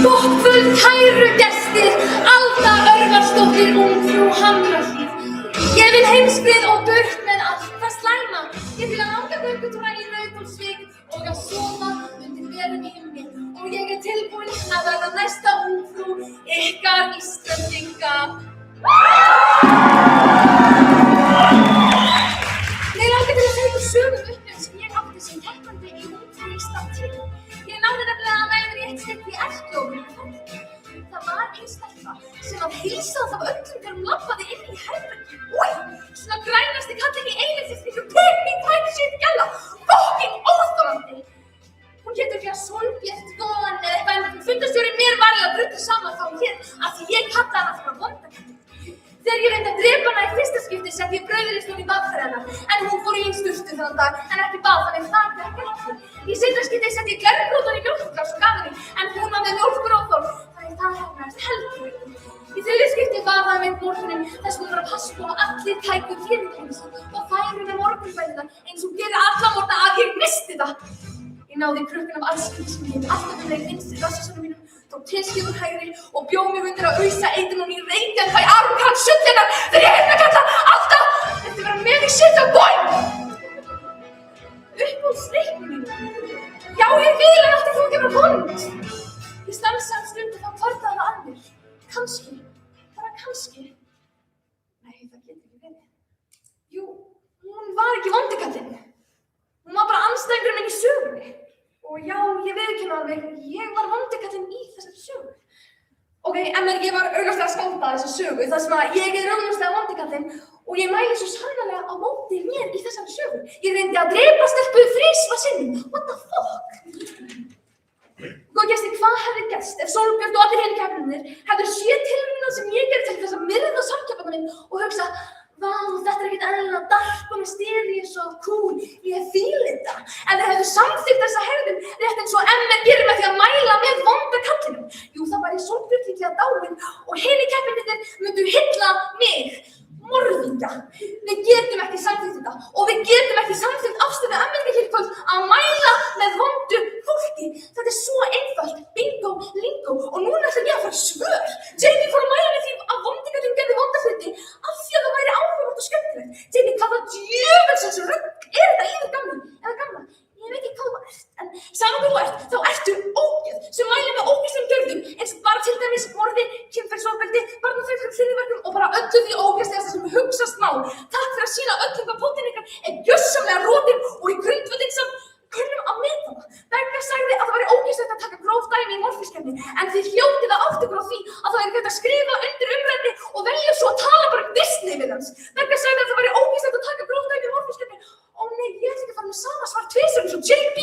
Gott kvöld, kæru gestir, Alda Örvarsdóttir, ungfrú Hamrahlíð. Ég vil heimsfrið og burt með allt það slæma. Ég vil að langa göngutúra í Nauthólsvík og að sofa undir berum himni. Og ég tilbúin að verða næsta ungfrú ykkar Íslendinga. Mig langar til að segja sögu upplifun sem ég átti sem keppandi í Ungfrú Ísland til. Ég náði nefnilega að væða í eitt stykki í Erklófinu. Það var ein stelpa sem að heilsaði það öllum þegar hún labbaði inn í herbergi. Új, svona grænasti kallinn í eilífsins peppi tæk shit gælla. Fucking óþolandi. Hún hét örugglega Sólbjört Góðan eða eitthvað en fundarstjórinn mér var að drullu saman þá hún hét af því ég kallaði hana fyrir vondakallinn. Þegar ég reyndi að drepa hana í fyrsta skipti setti ég brauðristun í bað fyrir hennar en hún fór í sturtu þann dag en ekki bað þannig það er ekki nokkuð. Í seinna skipti setti ég glerbrúðan í mjólkurglas og gaf henni en hún var með mjólkuróþol þannig það hefnaðist heldur. Í þriðja skipti baða hann með morguninn þess hún var að passa på að allir tæku fyrirkomu sín og færu með morgunbæðina eins og gerir alla morgna að ég missti það. Ég náði krukkan af allskrísum ég alltaf með þeim vinstri rassasönum mínum tók tilskipur hægri og bjó mig undir að ausa eitrun í Reykjavík í Arnkarl sullinnar þegar ég hefði að kalla alltaf þetta vera með í shit of boy. Uppbólsreiknum mínu. Já, ég vil en allt þú ekki vera hund. Ég stansaði stund og þá kvartaði það að mér. Kannski, bara kannski. Nei, það getur ekki verið. Jú, hún var ekki vondikallinn. Hún var bara andstæðingurinn minn í sögunni. Og já, ég viðurkenni alveg, ég var vondikallinn í þessari sögu. Ok, en ég var augljóslega að skálda þessa sögu þar sem að ég augljóslega vondikallinn og ég mæli svo sannarlega á móti mér í þessari sögu. Ég reyndi að drepa stelpu þrisvar sinnum. What the fuck? Góða gestir, hvað hefði gerst ef Sólbjört og allir hinir keppendurnir hefðu séð tilraunina sem ég gerði til þess að myrða samkeppanda minn og hugsa vá, þetta er ekkert eðlilega dark og mysterious og cool, ég fíl þetta. En þeir hefðu samþykkt þessa hegðun rétt eins og MR gerir með því að mæla með vonda kallinum. Jú, það væri Sólbjört líklega dáin og hinir keppendurnir myndu hylla mig. Morðingja. Við getum ekki samþykkt þetta og við getum ekki samþykkt afstöðu MR hér í kvöld að mæla með vondu fólki. Þetta er svo einfalt. Bingo, lingo og núna ætla ég að fara svör. Jamie fór að mæla með því að vondikallinn gerði vonda hluti af því að það væri áhugavert og skemmtilegt. Jamie, hvaða djöfelsins rugl er þetta í þér gamla? Eða gamla? Ég veit ekki hvað þú ert, en saman hvað þú ert, þá ertu ógeð sem mælir með ógeðslegum gjörðum eins og bara til dæmis morði, kynferðisofbeldi, barnafjölgun, hryðjuverkum og bara öllu því ógeðslegasta sem hugsast má. Takk fyrir að sýna öllum hvað pótinn ykkar er gjörsamlega rotinn og í grundvöldin sem kunnum að meta það. Begga sagði að það væri ógeðslegt að taka gróf dæmi í morfískefni en þið hljótið að átt ykkur á því að það er hægt að skrifa undir umræðni og velja svo að tala bara Disney við hans. Begga sagði að það væri ógeðslegt að taka gróf dæmi í morfískefni. Ó nei, ég ætla ekki að fara með sama svar tvisvar eins og JB.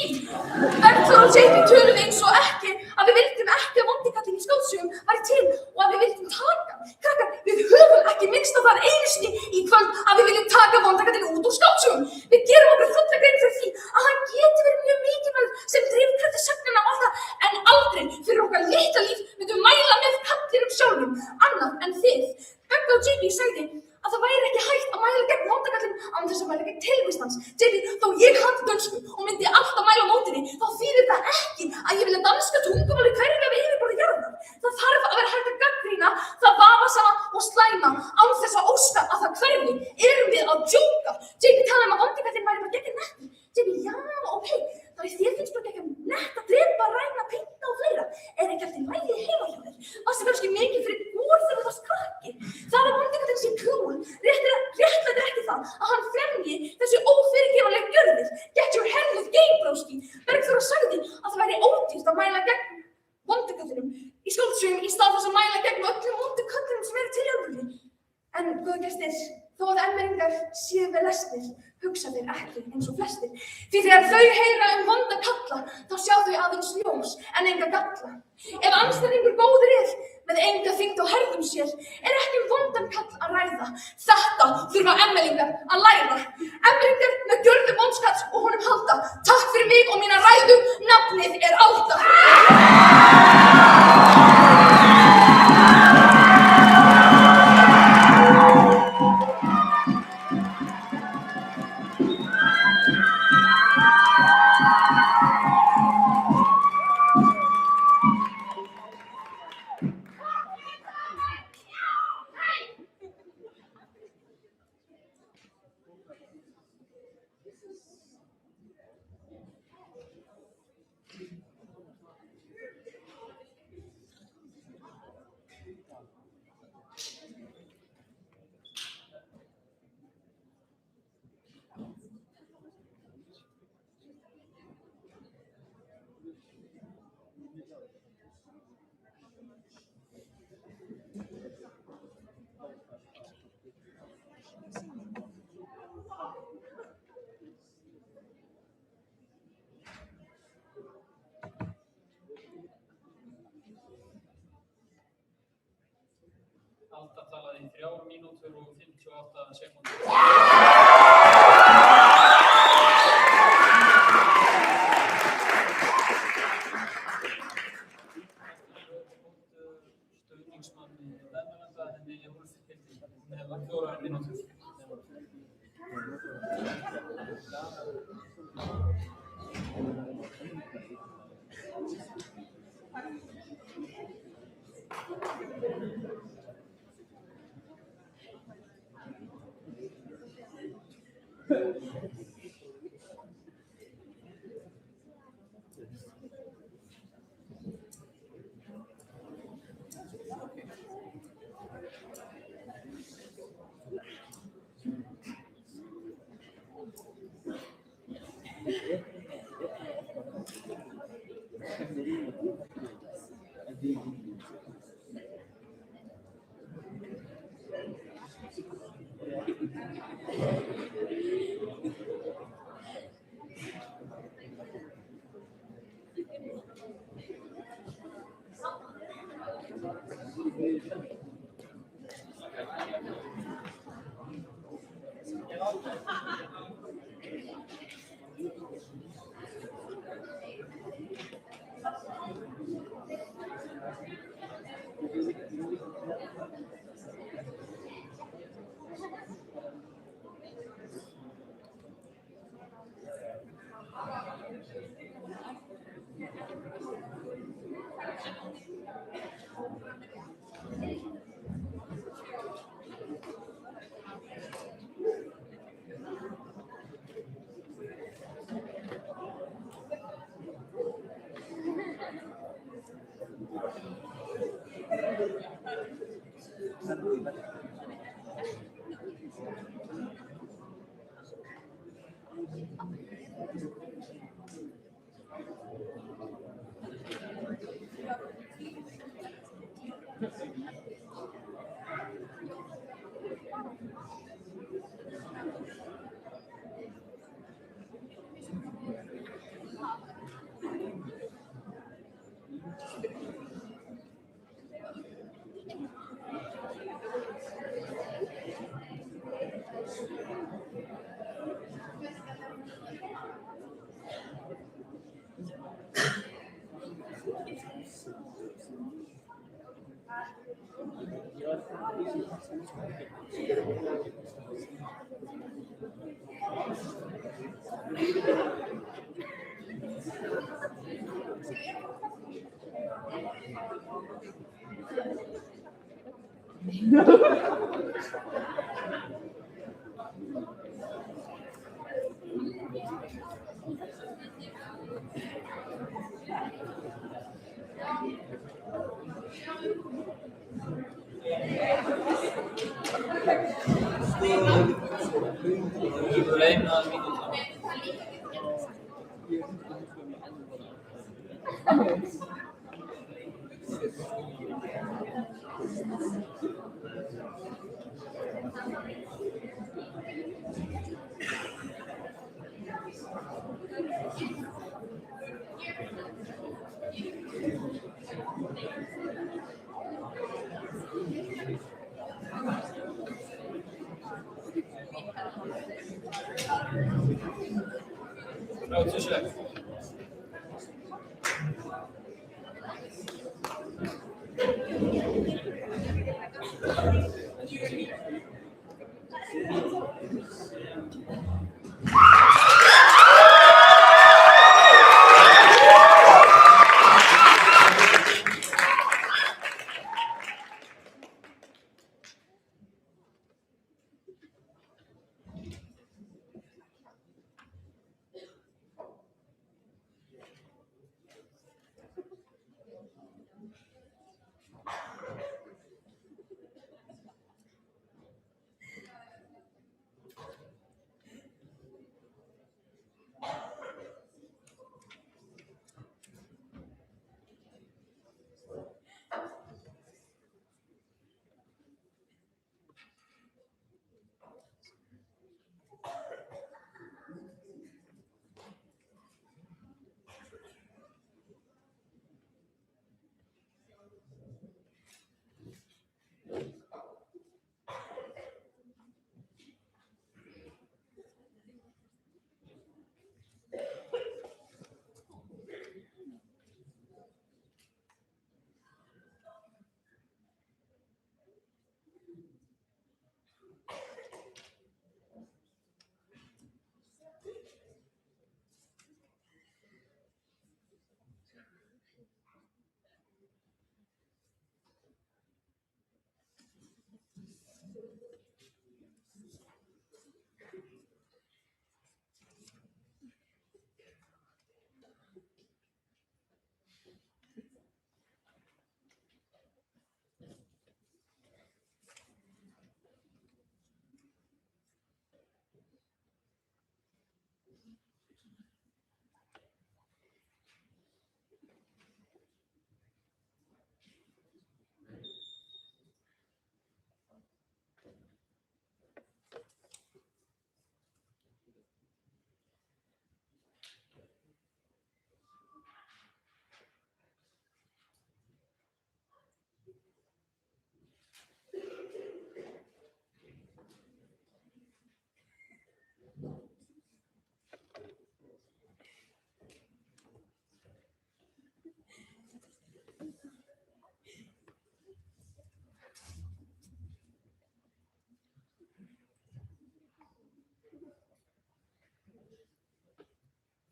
Bergþór og JB töluðu eins og ekki að við vildum ekki að vondikallinn í skáldsögum væri til og að við vildum taka. Krakkar, við höfum ekki minnst á það einu sinni í kvöld að við viljum taka vondikallinn út úr skáldsögum. Við gerum okkur fulla grein fyrir því að hann geti verið mjög mikilvægur sem drifkraftur sögnanna og það en aldrei fyrir okkar litla líf myndum mæla með kallinum sjálfum annað en þið. Begga og JB sagði að það væri ekki hægt að mæla gegn vondakallinn án þess að mæla gegn tilvist hans. JB, þó ég kann dönsku og myndi alltaf mæla á mótinni, þá þýðir það ekki að ég vilja danska tungumáli hverfa við yfirborði jarðar. Það þarf að vera hægt að gagnrýna það vafasama og slæma án þess að óska að það hverfi. Erum við að djóka? JB talaði að vondakallinn væri bara gegn netti. JB, já, ok, þá þér finnst bara gegn nett að drepa, ræna, pynta og fleira. Er ekki alltaf lægið heima hjá þér? Varstu kannski mikið fyrir gór þegar þú varst krakki? Það að vondikallinn sé cool, réttlætir ekki það að hann fremji þessi ófyrirgefanlegu gjörðir. Get your head with game, bróski. Bergþóra sagði að það væri ódýrt að mæla gegn vondu köllunum í skáldsögum í stað þess að mæla gegn öllum vondu köllunum sem eru til í alvörunni. En góðu gestir, þó að emmeringar séu vel lesnir, hugsa þeir ekki eins og flestir. Því þegar þau heyra vonda kalla, þá sjá þau aðeins ljós en enga galla. Ef anstæðingur góður með enga þyngd á herðum sér, ekki vondan kall að ræða. Þetta þurfa emmelingar að læra. Emmeringar með gjörðu vonskall og honum halda. Takk fyrir mig og mína ræðu, nafnið Alda. Alda talaði í 3 mínútur og 58 sekúndur. Stuðningsmanni Meðmælenda, henni Úlfhildi. Hún hefur 4 mínútur.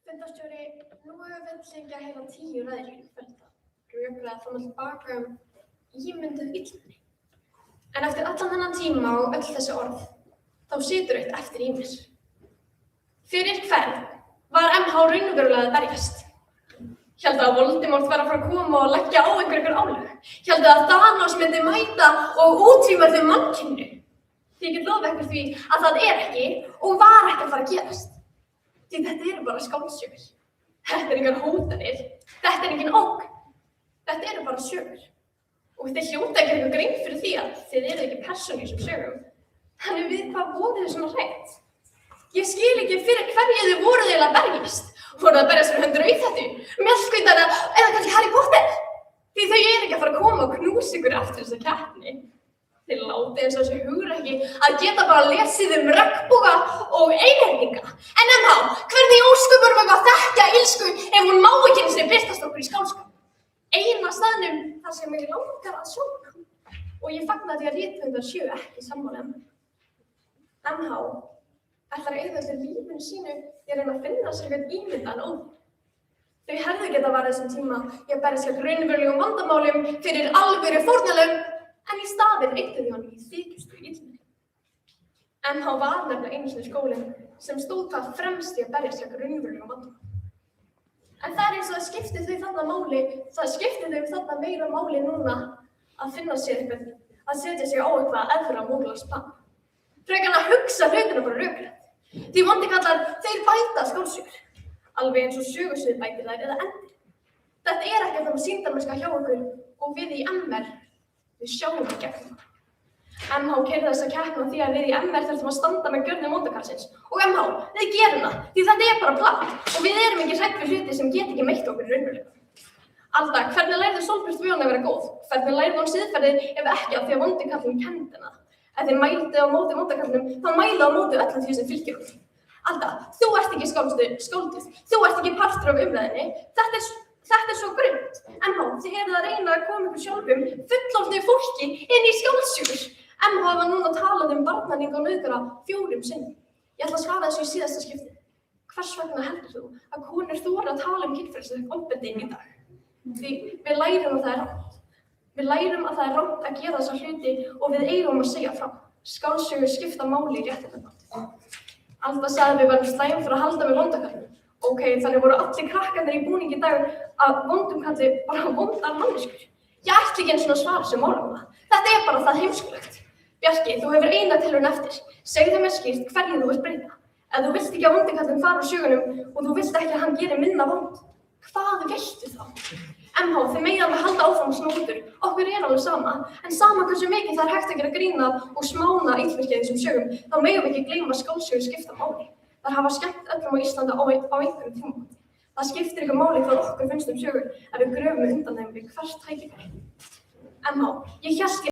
Fundarstjóri, nú hefur við fengið heila 10 ræður í kvölda. Röklega að fara tilbaka ímynduð illmenni. En eftir allan þennan tíma og öll þessi orð, þá situr eitt eftir í mér. Fyrir hvern var MH raunverulega að berjast? Héldu að Voldemort var að fara að koma og leggja á einhver álög? Héldu að Thanos myndi mæta og útrýma þau mannkyninu? Ég get lofað ykkur því að það er ekki og var ekki að fara að gerast. Því þetta eru bara skáldsögur. Þetta er engar hótanir. Þetta er engin ógn. Þetta eru bara sögur. Og þið hljóta ekki eitthvað grein fyrir því að þið eru ekki persónur í þessum sögum. Þannig við hvað voruð þið svona hrætt? Ég skil ekki fyrir hverju þið voruð eiginlega að berjast. Voruð að berjast fyrir hönd Rauðhettu, Mjallhvítan eða kannski Harry Potter? Því þau eru ekki að fara að koma og knúsa ykkur eftir þessa keppni. Þið látið eins og þessi hugrekki að geta bara lesið regnboga og einhyrninga. En MH, hvernig í ósköpunum eitthvað þekkja illsku ef hún má ekki einu sinni birtast okkur í skáldskap? Eina staðnum þar sem mig langar að sjóna. Og ég fagna því að rithöfundar séu ekki sammála um. MH ætlar að eyða allir lífinu sínu í að reyna að finna sér eitthvað ímyndaðan óvin. Þau hefðu getað varið þessum tíma í að berjast gegn raunverulegum vandamálum fyrir alvöru fórnarlögum, en í staðinn eyddu þau honum í þykustu illmenni. MH var nefnilega einu sinni skólinn sem stóð hvað fremst í að berjast gegn raunverulegum vandamálum. En það er eins og það skipti þau þarna meira máli núna að finna sér eitthvað, að setja sig á eitthvað efra móðlagsplan. Frekar en að hugsa hlutina bara rökrétt. Því vondikallar, þeir bæta skáldsögur. Alveg eins og sögusvið bætir þær eða endir. Þetta og sýndarmennska hjá okkur og við í MR, við sjáum í gegnum það. MH keyrði þessa keppni á því að við í MR þurftum að standa með gjörðum vondakarlsins. Og MH, við gerum það, því þetta er bara plan og við erum ekki hrædd við hluti sem get ekki meitt okkur í raunveruleikanum. Alda, hvernig lærði Sólbjört Vön að vera góð? Hvernig lærði hún siðferðið ef ekki af því að vondi kallinn kenndi hana? Ef þið mældi á móti vondakallinum, þá mæla á móti öllu því sem fylgir honum. Alda, þú ert ekki skálduð, þú ert ekki partur af umræðinni, þetta er svo grunnt. MH, þið eruð að reyna að koma ykkur sjálfum fullorðnu fólki inn í skáldsögur. MH var núna talað barnaníð og nauðgara 4 sinnum. Ég ætla að svara þessu í síðasta skipti. Hvers vegna heldur þú að konur þora að tala kynferðislegt ofbeldi í dag? Því við lærum að það er rangt. Við lærum að það er rangt að gera þessa hluti og við eigum að segja frá. Skáldsögur skipta máli í réttindabandi. Alda sagði við verðum slæm fyrir að halda með vondakallinum. Ok, þannig voru allir krakkarnir í búningi í dag að vondum kalli bara vondar manneskjur. Ég ætla ekki einu svona að svara sem mála um það. Þetta er bara það heimskulegt. Bjarki, þú hefur eina tilraun eftir. Segðu mér skýrt hverju þú vilt breyta. Ef þú vilt ekki að vondikallinn fari úr sögunum og þú vilt ekki að hann geri minna vond, hvað viltu þá? MH, þið megið alveg halda áfram snútur. Okkur er alveg sama. En sama hversu mikið það er hægt að gera grína og smána illvirkja í þessum sögum, þá megum við ekki gleyma skáldsögur skipta máli. Þær hafa skemmt öllum á Íslandi á einhverjum tímapunkti. Það skiptir ykkur máli hvað okkur finnst sögur ef við gröfum undan þeim við hvert tækifæri. MH, ég hélt